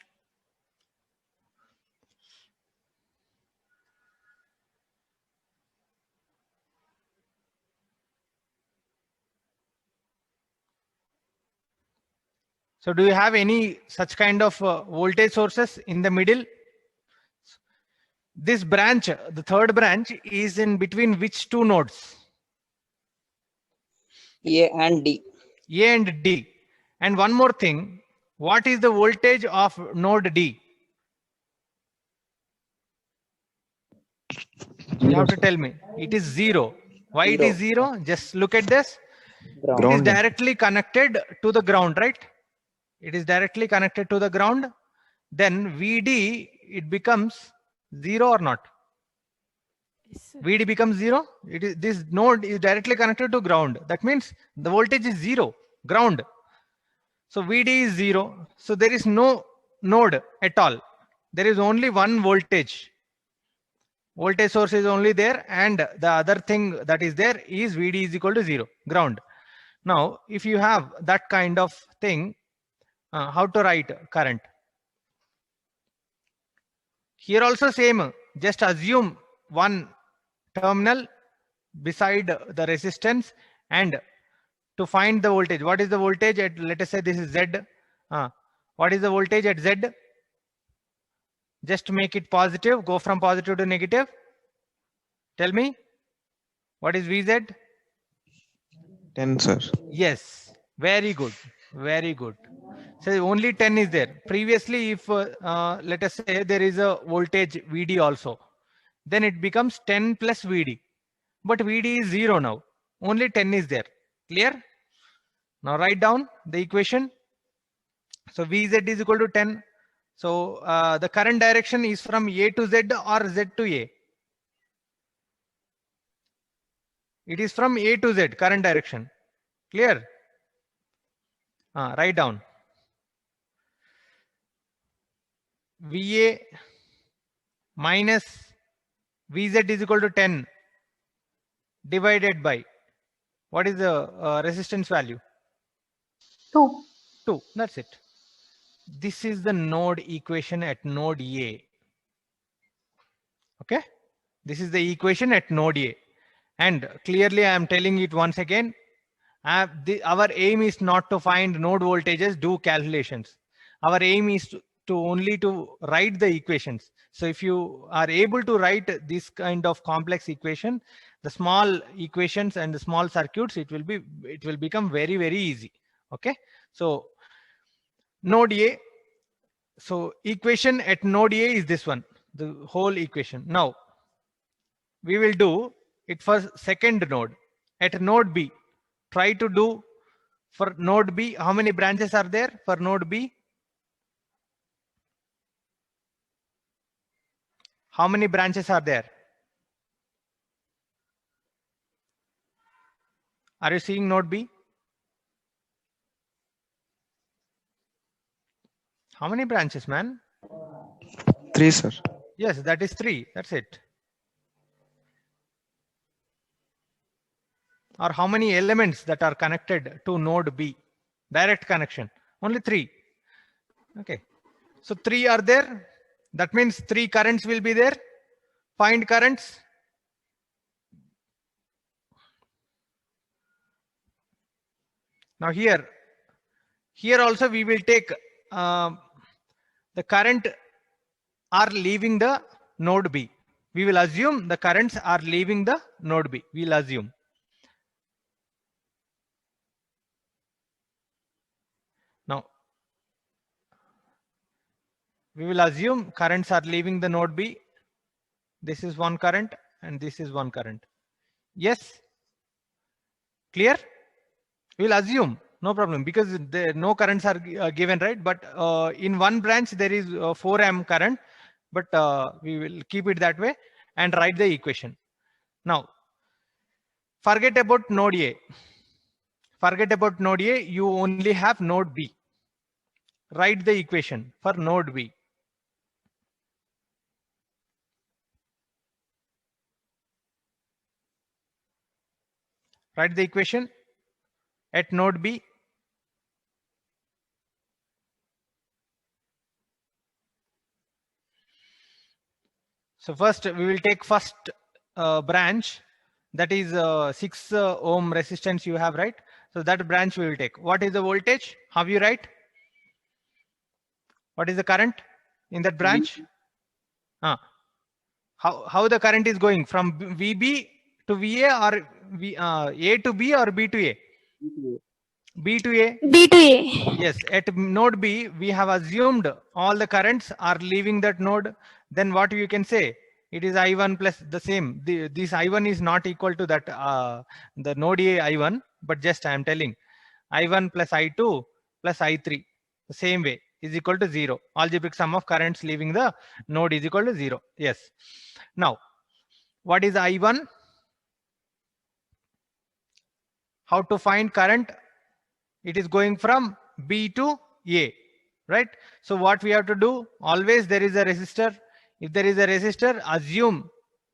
So do you have any such kind of voltage sources in the middle? This branch, the third branch, is in between which two nodes? A and D. A and D. And one more thing, what is the voltage of node D? You have to tell me. It is 0. Why it is 0? Just look at this. It is directly connected to the ground, right? It is directly connected to the ground. Then VD, it becomes 0 or not? Yes, sir. VD becomes 0. It is, this node is directly connected to ground. That means the voltage is 0, ground. So VD is 0. So there is no node at all. There is only one voltage. Voltage source is only there, and the other thing that is there is VD is equal to 0, ground. Now, if you have that kind of thing, how to write current? Here also same, just assume one terminal beside the resistance, and to find the voltage. What is the voltage at, let us say this is Z. What is the voltage at Z? Just make it positive, go from positive to negative. Tell me, what is VZ? 10, sir. Yes, very good, very good. So only 10 is there. Previously, if let us say there is a voltage VD also, then it becomes 10 plus VD. But VD is 0 now. Only 10 is there. Clear? Now write down the equation. So VZ is equal to 10. So the current direction is from A to Z or Z to A? It is from A to Z, current direction. Clear? Write down. VA minus VZ is equal to 10 divided by, what is the resistance value? 2. 2. That's it. This is the node equation at node A. Okay. This is the equation at node A. And clearly I am telling it once again. Our aim is not to find node voltages, do calculations. Our aim is to only to write the equations. So if you are able to write this kind of complex equation, the small equations and the small circuits, it will become very, very easy. Okay. So node A. So equation at node A is this one, the whole equation. Now we will do it for second node. At node B, try to do for node B. How many branches are there for node B? How many branches are there? Are you seeing node B? How many branches, man? 3, sir. Yes, that is 3. That's it. Or how many elements that are connected to node B? Direct connection. Only 3. Okay. So 3 are there. That means 3 currents will be there. Find currents. Now here also we will take the current are leaving the node B. We will assume the currents are leaving the node B. We'll assume. Now we will assume currents are leaving the node B. This is one current and this is one current. Yes. Clear? We'll assume, no problem, because no currents are given, right? But in one branch there is 4 amp current, but we will keep it that way and write the equation. Now forget about node A. Forget about node A, you only have node B. Write the equation for node B. Write the equation at node B. So first we will take first branch, that is 6 ohm resistance you have, right? So that branch we will take. What is the voltage? How you write? What is the current in that branch? How the current is going from VB to VA, or A to B, or B to A? B to A. B to A. Yes, at node B, we have assumed all the currents are leaving that node. Then what you can say? It is I1 plus the same. This I1 is not equal to that the node A I1, but just I am telling I1 plus I2 plus I3 the same way is equal to 0. Algebraic sum of currents leaving the node is equal to 0. Yes. Now, what is I1? How to find current? It is going from B to A, right? So what we have to do, always there is a resistor. If there is a resistor, assume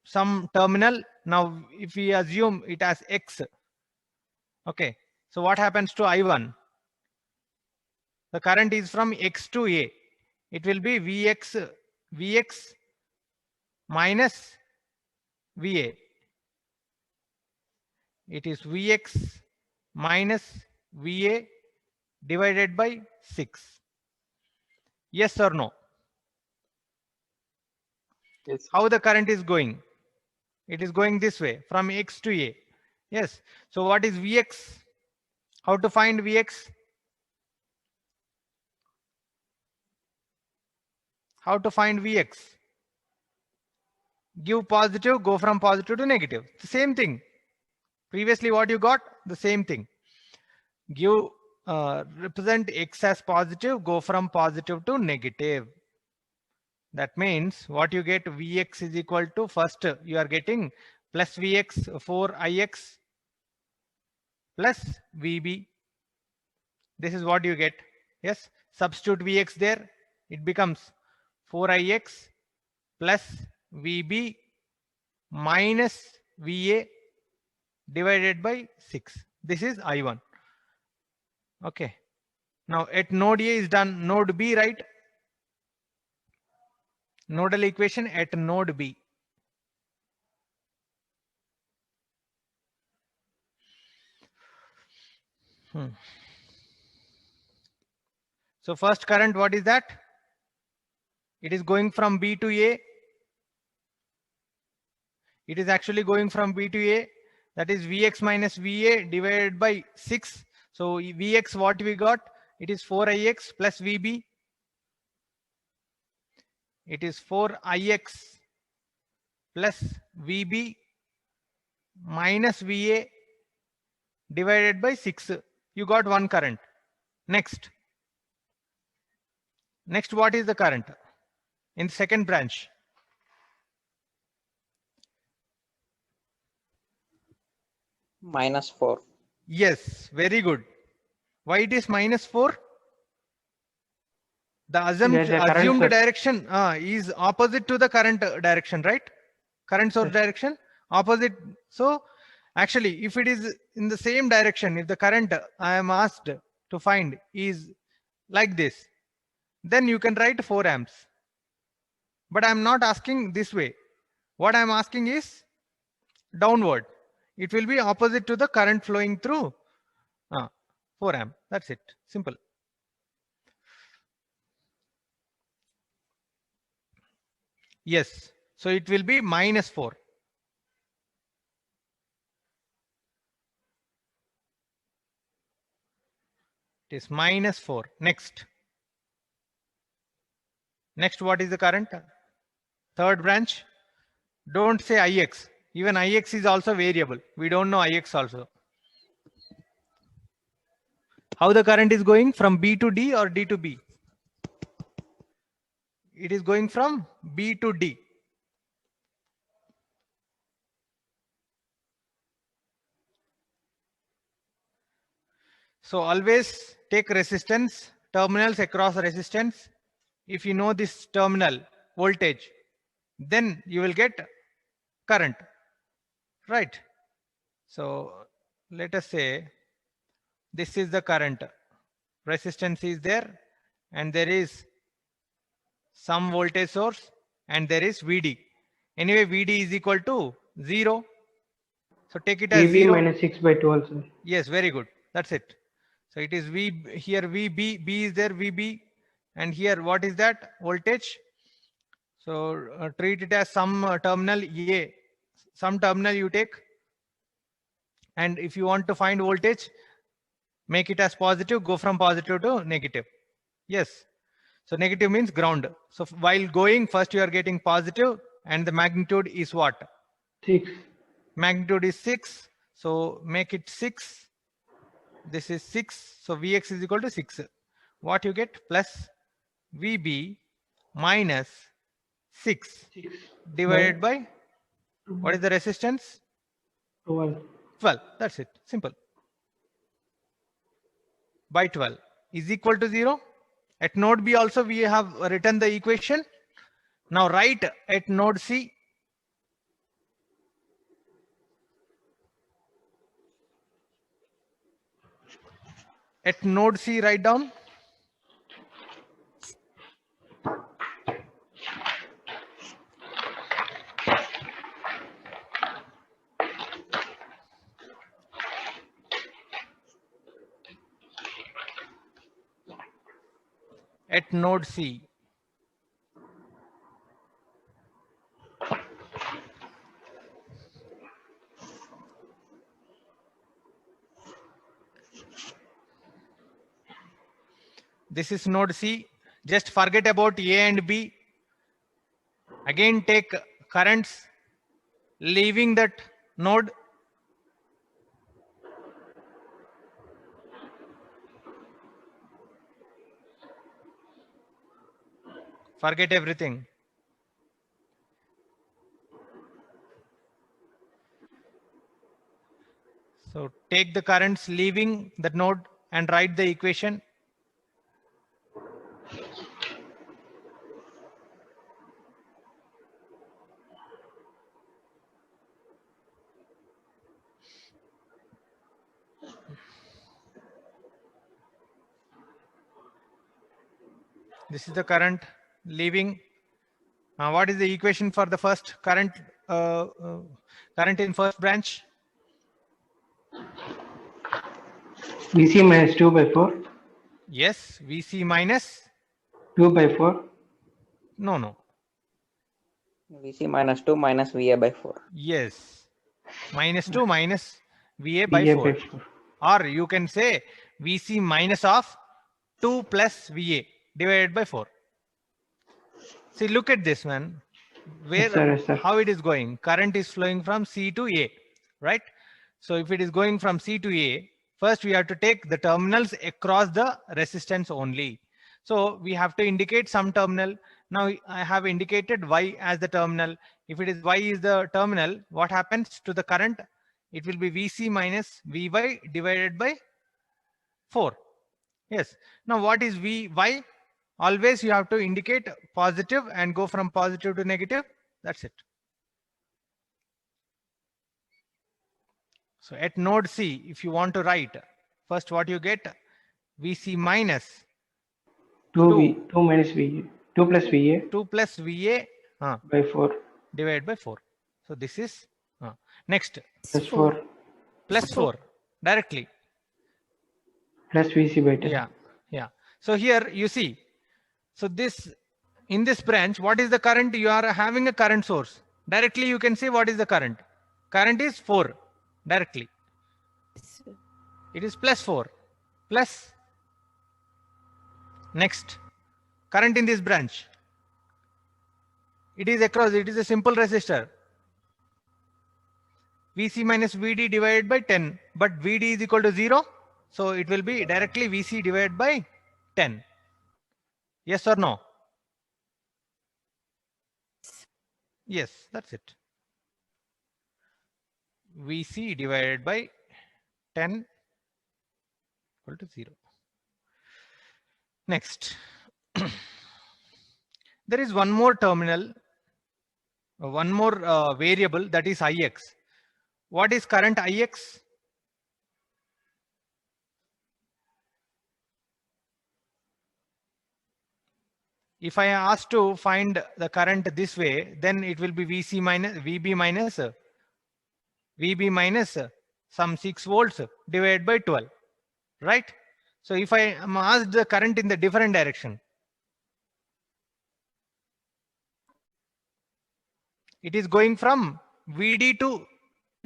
some terminal. Now, if we assume it as X, okay. So what happens to I1? The current is from X to A. It will be Vx minus Va. It is Vx minus Va divided by 6. Yes or no? Yes. How the current is going? It is going this way from X to A. Yes. So what is Vx? How to find Vx? How to find Vx? Give positive, go from positive to negative. The same thing. Previously what you got? The same thing. Give represent X as positive, go from positive to negative. That means what you get, Vx is equal to, first you are getting plus Vx 4Ix plus Vb. This is what you get. Yes, substitute Vx there. It becomes 4Ix plus Vb minus Va divided by 6. This is I1. Okay. Now at node A is done. Node B, right? Nodal equation at node B. So first current, what is that? It is going from B to A. It is actually going from B to A. That is Vx minus Va divided by 6. So Vx, what we got? It is 4Ix plus Vb. It is 4Ix plus Vb minus Va divided by 6. You got one current. Next, what is the current in the second branch? -4. Yes, very good. Why it is -4? The assumed direction is opposite to the current direction, right? Current source direction opposite. So actually, if it is in the same direction, if the current I am asked to find is like this, then you can write 4 amps. But I'm not asking this way. What I'm asking is downward. It will be opposite to the current flowing through 4 amp. That's it. Simple. Yes. So it will be -4. It is -4. Next, what is the current? Third branch. Don't say Ix. Even Ix is also variable. We don't know Ix also. How the current is going from B to D or D to B? It is going from B to D. So always take resistance, terminals across resistance. If you know this terminal voltage, then you will get current, right? So let us say this is the current, resistance is there, and there is some voltage source, and there is VD. Anyway, VD is equal to 0. So take it as VB 0. minus 6 by 12, sir. Yes, very good. That's it. So it is V here, VB, B is there, VB, and here what is that voltage? So treat it as some terminal A, some terminal you take, and if you want to find voltage, make it as positive, go from positive to negative. Yes. So negative means ground. So while going, first you are getting positive, and the magnitude is what? 6. Magnitude is 6. So make it 6. This is 6. So Vx is equal to 6. What you get? Plus Vb minus 6 divided by, what is the resistance? 12. 12. That's it. Simple. By 12 is equal to 0. At node B also we have written the equation. Now write at node C. At node C, write down. At node C. This is node C. Just forget about A and B. Again take currents leaving that node. Forget everything. So take the currents leaving that node and write the equation. This is the current leaving. What is the equation for the first current? Current in first branch? VC minus 2 by 4. Yes, VC minus 2 by 4. no. VC minus 2 minus VA by 4. Yes, minus 2 minus VA by VA 4. by 4. Or you can say VC minus of 2 plus VA divided by 4. See, look at this, man. Where, Yes, sir, yes, sir. how it is going? Current is flowing from C to A, right? So if it is going from C to A, first we have to take the terminals across the resistance only. So we have to indicate some terminal. Now I have indicated Y as the terminal. If it is Y is the terminal, what happens to the current? It will be VC minus VY divided by 4. Yes. Now what is VY? Always you have to indicate positive and go from positive to negative. That's it. So at node C, if you want to write, first what you get? VC minus 2 minus VA. 2 plus VA 2 plus VA by 4. divided by 4. So this is next Plus 4. plus 4 directly. Plus VC by 10. Yeah. So here you see. So this, in this branch, what is the current? You are having a current source. Directly you can say what is the current. Current is 4 directly. It is plus 4 plus next current in this branch. It is across, it is a simple resistor. VC minus VD divided by 10, but VD is equal to 0. So it will be directly VC divided by 10. Yes or no? Yes, that's it. VC divided by 10 equal to 0. Next, there is one more terminal, one more variable, that is Ix. What is current Ix? If I ask to find the current this way, then it will be VB minus some 6 volts divided by 12, right? So if I am asked the current in the different direction, it is going from VD to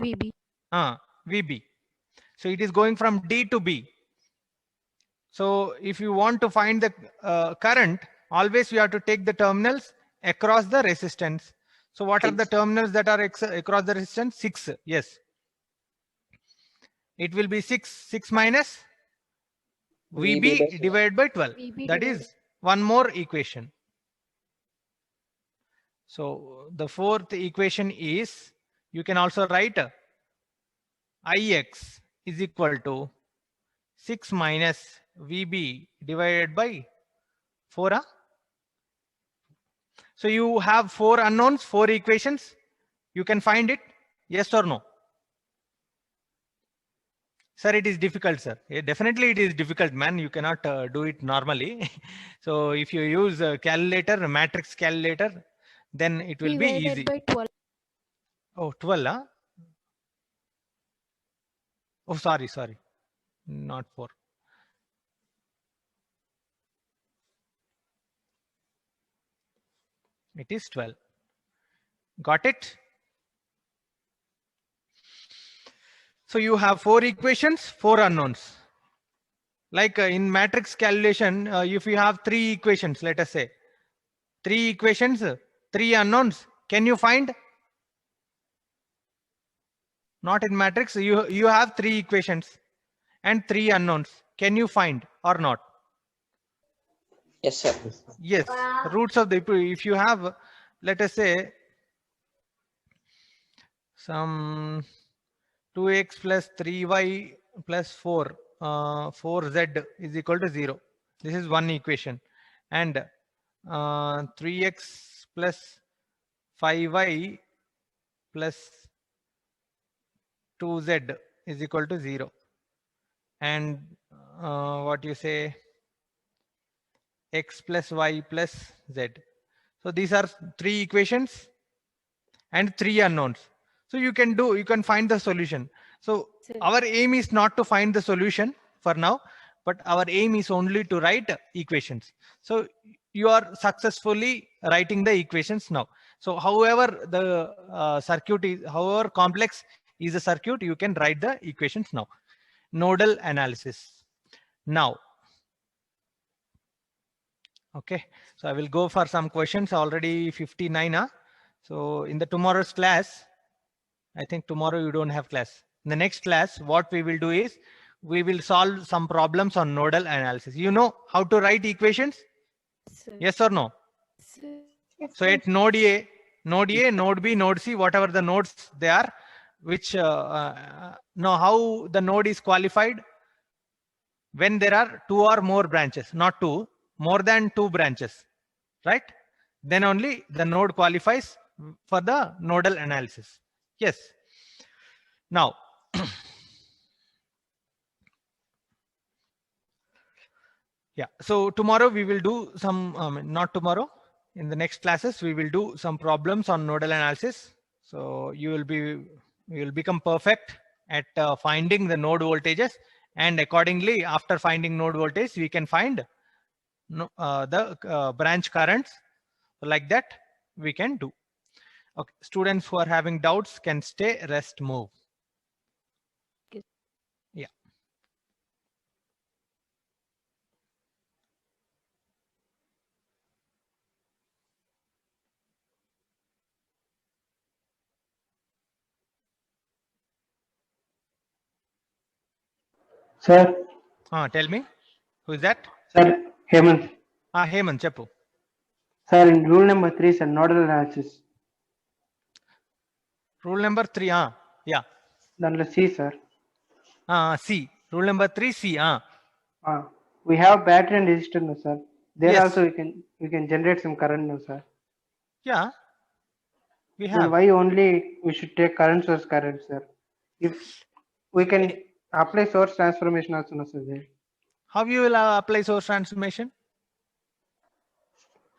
VB. VB. So it is going from D to B. So if you want to find the current, always you have to take the terminals across the resistance. So what are the terminals that are across the resistance? 6. Yes. It will be 6 minus VB divided by 12. VB That divided. is one more equation. So the fourth equation is, you can also write Ix is equal to 6 minus VB divided by 4. So you have 4 unknowns, 4 equations. You can find it. Yes or no? Sir, it is difficult, sir. Yeah, definitely it is difficult, man. You cannot do it normally. So if you use a calculator, a matrix calculator, then it will be Divided easy. by 12. Oh, 12, huh? Oh, sorry. Not 4. It is 12. Got it? So you have 4 equations, 4 unknowns. Like in matrix calculation, if you have 3 equations, let us say 3 equations, 3 unknowns, can you find? Not in matrix. You have 3 equations and 3 unknowns. Can you find or not? Yes, sir. Yes. Roots of the, if you have, let us say some 2x plus 3y plus 4, 4z is equal to 0. This is one equation. And 3x plus 5y plus 2z is equal to 0. And what you say, x plus y plus z. So these are 3 equations and 3 unknowns. So you can find the solution. So Sir. our aim is not to find the solution for now, but our aim is only to write equations. So you are successfully writing the equations now. So however the circuit is, however complex is the circuit, you can write the equations now. Nodal analysis. Now, okay, so I will go for some questions. Already 59. So in the tomorrow's class, I think tomorrow you don't have class. In the next class, what we will do is we will solve some problems on nodal analysis. You know how to write equations? Sir. Yes or no? Sir. So at node A, node B, node C, whatever the nodes they are, which know how the node is qualified when there are 2 or more branches, not 2, more than 2 branches, right? Then only the node qualifies for the nodal analysis. Yes. Now, yeah. So tomorrow we will do some, not tomorrow, in the next classes, we will do some problems on nodal analysis. So you will become perfect at finding the node voltages, and accordingly, after finding node voltage, we can find the branch currents. Like that, we can do. Okay. Students who are having doubts can stay, rest, move. Yeah. Sir, Tell me, who is that? sir, Hemant. Hemant, Chappu. Sir, in rule number 3, sir, nodal analysis. Rule number 3, yeah. Then C, sir. C. Rule number 3, C. We have battery and resistor now, sir. There Yes. also we can generate some current now, sir. Yeah, we Then have. why only we should take current source current, sir? If we can apply source transformation also, no, sir. There. How you will apply source transformation?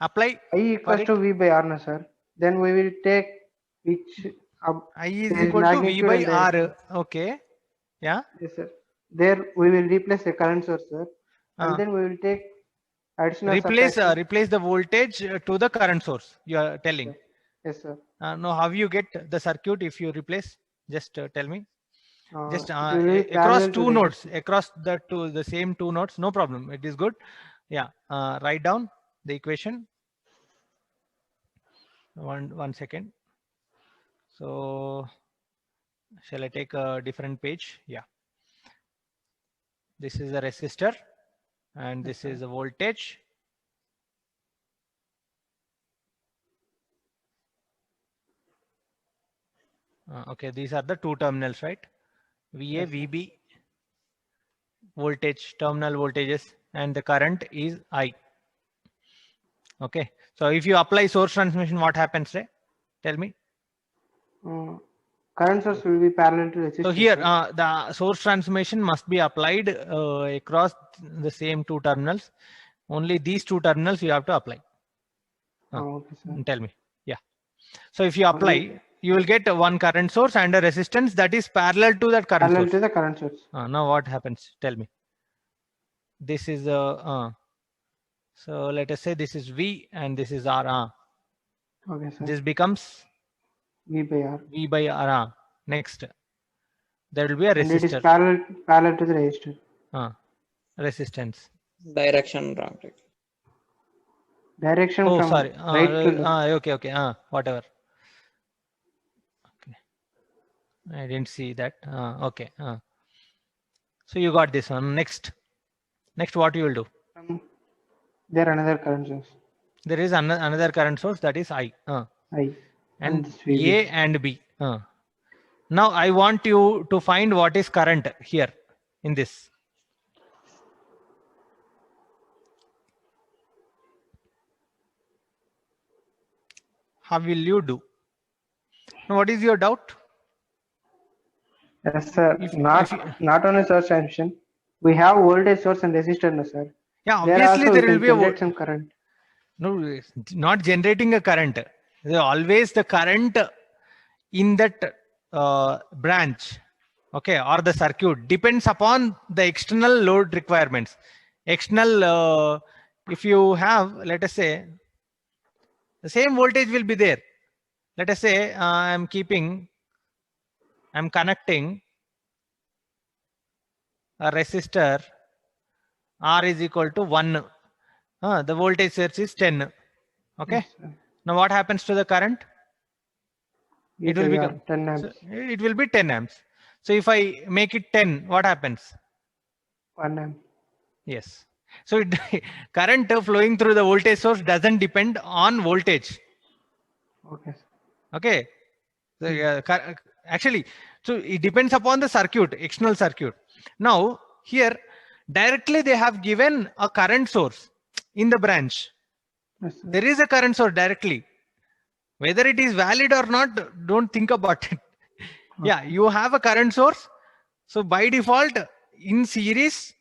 Apply I equals to V by R, no, sir. Then we will take which I is there is equal to V magnitude by and R. direction. Okay. Yeah. Yes, sir. There we will replace the current source, sir, and Uh, then we will take additional replace subtraction. replace the voltage to the current source. You are telling. Yes, sir. No, how you get the circuit if you replace? Just tell me. Just It will be across parallel to two the nodes, across the same two nodes. No problem. It is good. Yeah. Write down the equation. One second. So shall I take a different page? Yeah. This is a resistor and this is a voltage. Okay, these are the two terminals, right? VA, Yes, sir. VB, voltage, terminal voltages, and the current is I. Okay, so if you apply source transformation, what happens there? Tell me. Current source will be parallel to resistance. So here, sir. the source transformation must be applied across the same two terminals. Only these two terminals you have to apply. Okay, sir. Tell me. Yeah. So if you apply, you will get one current source and a resistance that is parallel to that current Parallel source. to the current source. Now what happens? Tell me. This is so let us say this is V and this is R. Okay, sir. This becomes V by R. V by R. Next, there will be a And it is resistor. parallel to the resistor. Resistance. Direction wrong. Right? Direction Oh, from sorry. right to left. Okay. Whatever. Okay. I didn't see that. Okay. So you got this one. Next, what you will do? There another current source. There is another current source that is I. I. And this VB. A and B. Now I want you to find what is current here in this. How will you do? Now, what is your doubt? Yes, sir. If Not only source transmission. We have voltage source and resistor, no, sir. Yeah, There obviously also there we will can be a generate some current. no, not generating a current. There always the current in that branch, okay, or the circuit depends upon the external load requirements. External, if you have, let us say, the same voltage will be there. Let us say I'm connecting a resistor R is equal to 1. The voltage source is 10. Okay. Yes, sir. Now what happens to the current? V It will by R, become 10 amps. so it will be 10 amps. So if I make it 10, what happens? 1 amp. Yes. So current flowing through the voltage source doesn't depend on voltage. Okay, sir. Okay. So, actually, so it depends upon the circuit, external circuit. Now here directly they have given a current source in the branch. Yes, sir. There is a current source directly. Whether it is valid or not, don't think about it. Yeah, you have a current source. So by default, in series,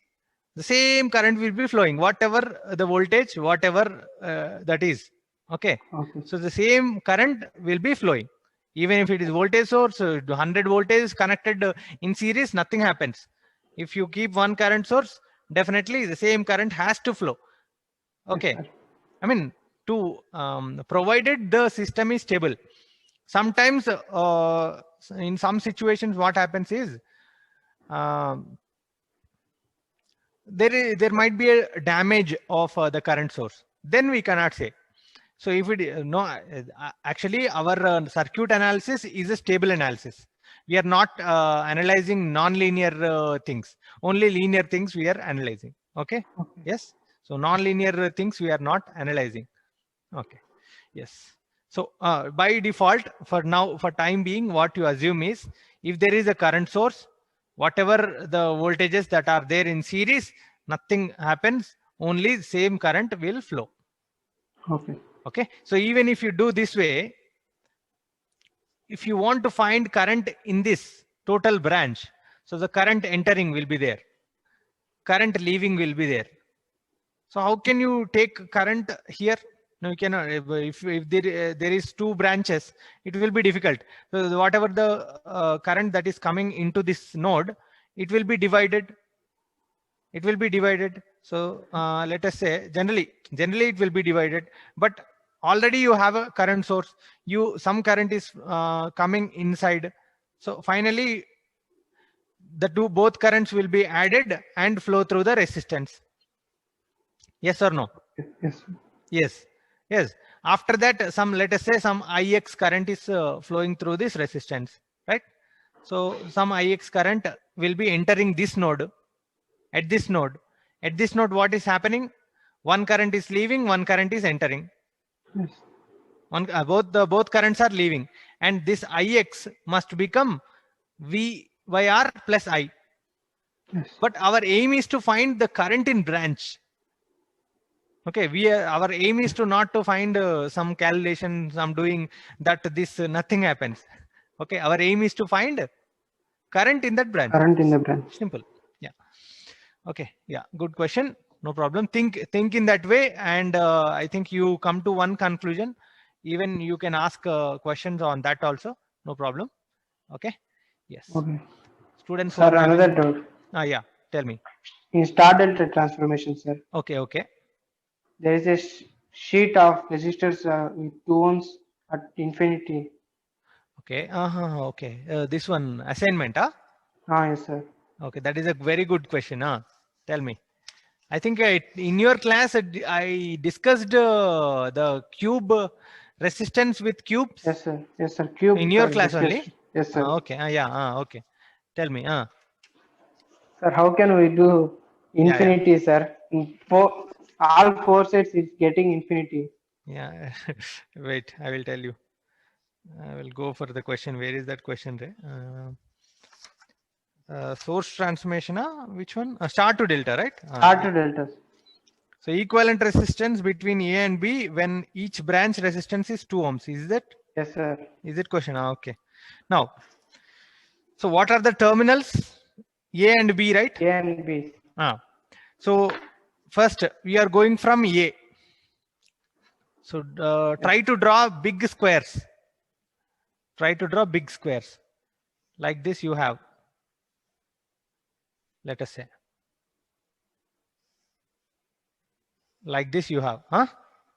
the same current will be flowing, whatever the voltage, whatever that is. Okay. Okay. So the same current will be flowing. Even if it is voltage source, 100 voltage connected in series, nothing happens. If you keep one current source, definitely the same current has to flow. Okay. Yes, sir. I mean, provided the system is stable. Sometimes in some situations, what happens is there might be a damage of the current source. Then we cannot say. So if it actually our circuit analysis is a stable analysis. We are not analyzing non-linear things. Only linear things we are analyzing. Okay. Yes. So non-linear things we are not analyzing. Okay. Yes. So by default, for now, for time being, what you assume is if there is a current source, whatever the voltages that are there in series, Nothing happens, only same current will flow. Okay. Okay, so even if you do this way, if you want to find current in this total branch, so the current entering will be there, current leaving will be there. So how can you take current here? No, you cannot. If there is two branches, it will be difficult. So whatever the current that is coming into this node, it will be divided. It will be divided. So let us say generally it will be divided, but already you have a current source. Some current is coming inside. So finally, both currents will be added and flow through the resistance. Yes or no? Yes. Yes. Yes. After that, let us say some Ix current is flowing through this resistance, right? So some Ix current will be entering this node. At this node, what is happening? One current is leaving, one current is entering. Yes. Both currents are leaving, and this Ix must become V by R plus I. Yes. But our aim is to find the current in branch. Okay, our aim is to not to find some calculation, some doing that this nothing happens. Okay, our aim is to find current in that branch. Current in the branch. Simple. Yeah. Okay. Yeah. Good question. No problem. Think in that way, and I think you come to one conclusion. Even you can ask questions on that also. No problem. Okay. Yes. Okay. Students. Sir, another doubt. Yeah. Tell me. In star delta transformation, sir, Okay. Okay. there is a sheet of resistors with 2 ohms at infinity. Okay. Okay. This one assignment. Yes, sir. Okay. That is a very good question. Tell me. I think in your class I discussed the cube resistance with cubes. Yes, sir. Yes, sir. Cube. In your sir, class discussed. only. Yes, sir. Okay. Yeah. Okay. Tell me. Sir, how can we do infinity, sir? All four sides is getting infinity. Yeah. Wait, I will tell you. I will go for the question. Where is that question? Source transformation. Which one? Star to delta, right? Star to delta. So equivalent resistance between A and B when each branch resistance is 2 ohms. Is that? Yes, sir. Is it question? Okay. Now, so what are the terminals? A and B, right? A and B. So first we are going from A. So try to draw big squares. Try to draw big squares. Like this you have. Let us say. Like this you have.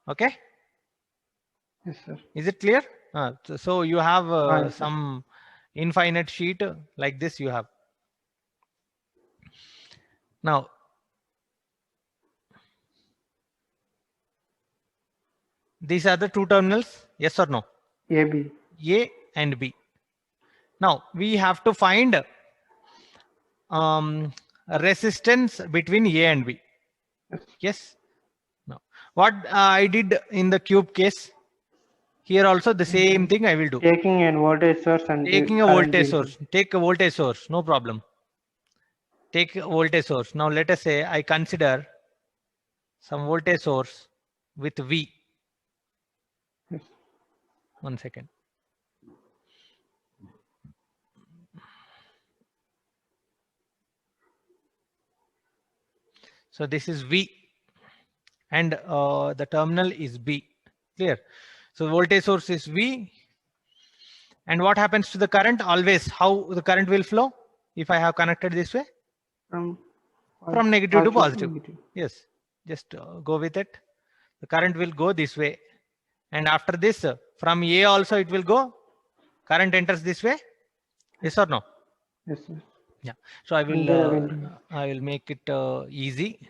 Okay. Yes, sir. Is it clear? So you have Yes, sir. some infinite sheet like this you have. Now, these are the two terminals. Yes or no? AB. A and B. Now we have to find resistance between A and B. Yes. Now what I did in the cube case, here also the same thing I will do. Taking a voltage source and Taking a current voltage into- source. Take a voltage source. No problem. Take a voltage source. Now let us say I consider some voltage source with V. Yes. 1 second. So this is V and the terminal is B. Clear? So voltage source is V. And what happens to the current? Always how the current will flow if I have connected this way? From negative to positive. negative. Yes, just go with it. The current will go this way. And after this, from A also it will go. Current enters this way. Yes or no? Yes, sir. Yeah. So I And then will I will make it easy.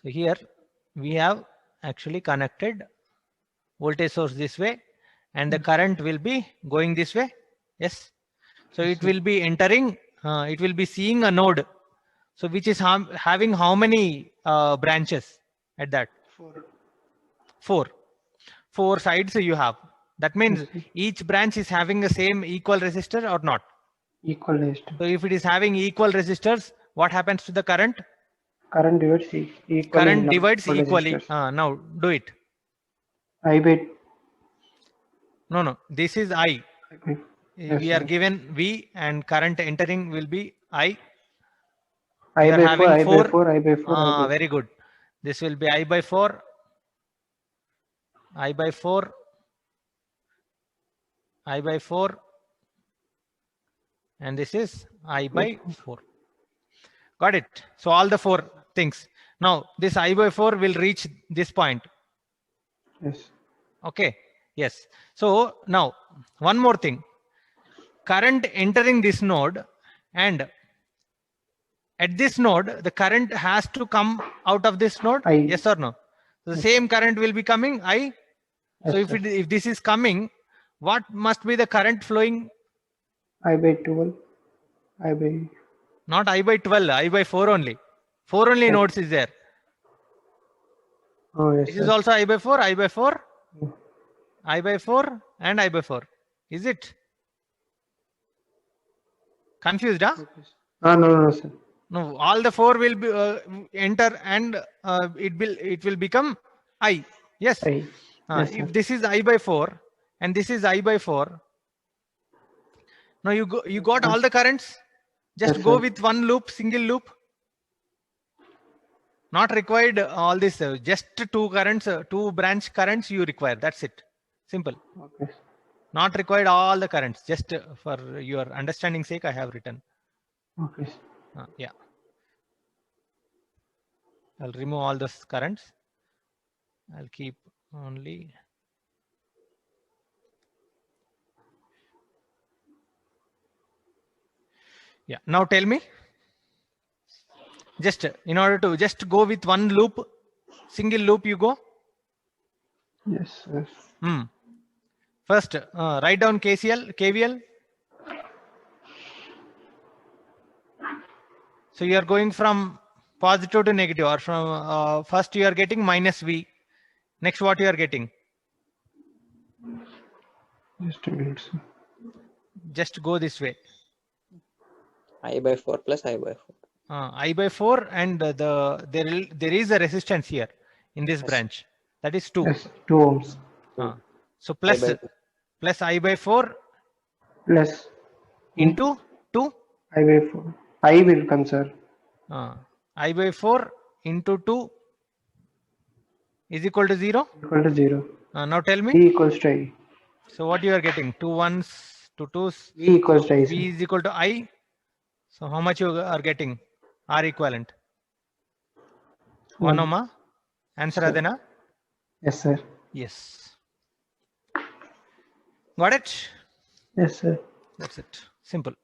So here we have actually connected voltage source this way, and the current will be going this way. Yes. So it will be entering. It will be seeing a node. So which is having how many branches at that? 4. 4 sides you have. That means each branch is having the same equal resistor or not? Equalized. So if it is having equal resistors, what happens to the current? Current divides equally. Current in divides number of equally. resistors. Now do it. I by No. This is I. Yes, We are sir. given V and current entering will be I. I We are by 4, having I by 4. 4, I by 4, I by 4. Very good. This will be I by 4. I by 4. I by 4. And this is I by 4. Got it? So all the 4 things. Now this I by 4 will reach this point. Yes. Okay. Yes. So now one more thing. Current entering this node, and at this node, the current has to come out of this node. I. Yes or no? So the same current will be coming. I. Yes, So if sir. if this is coming, what must be the current flowing? I by 12. I by Not I by 12, I by 4 only. 4 only Yes. nodes is there. oh yes. This sir. is also I by 4, I by 4, Mm. I by 4 and I by 4. Is it? Confused, huh? No, sir. No, all the 4 will be enter, and it will become I. Yes. I. Yes, sir. If this is I by 4 and this is I by 4, now you got all the currents. Just Yes, go sir. with one loop, single loop. Not required all this. Just 2 currents, 2 branch currents you require. That's it. Simple. Okay. Not required all the currents. Just for your understanding sake, I have written. Okay. Yeah. I'll remove all those currents. I'll keep only. Yeah. Now tell me. Just in order to just go with one loop, single loop you go. Yes, sir. First, write down KVL. So you are going from positive to negative, or from first you are getting minus V. Next, what you are getting? Just a minute, sir. Just go this way. I by 4 plus I by 4. I by 4, and there is a resistance here in this branch. That is 2. Yes, 2 ohms. So plus I by 2. plus I by 4 Plus into 2. I by 4. I will come, sir. I by 4 into 2 is equal to 0. Equal to 0. Now tell me. V equals to I. So what you are getting? 2 1s, 2 2s. V equals to I, sir. V is equal to I. So how much you are getting? R equivalent. 1 One. ohma. Answer Sir. adena? Yes, sir. Yes. Got it? Yes, sir. That's it. Simple.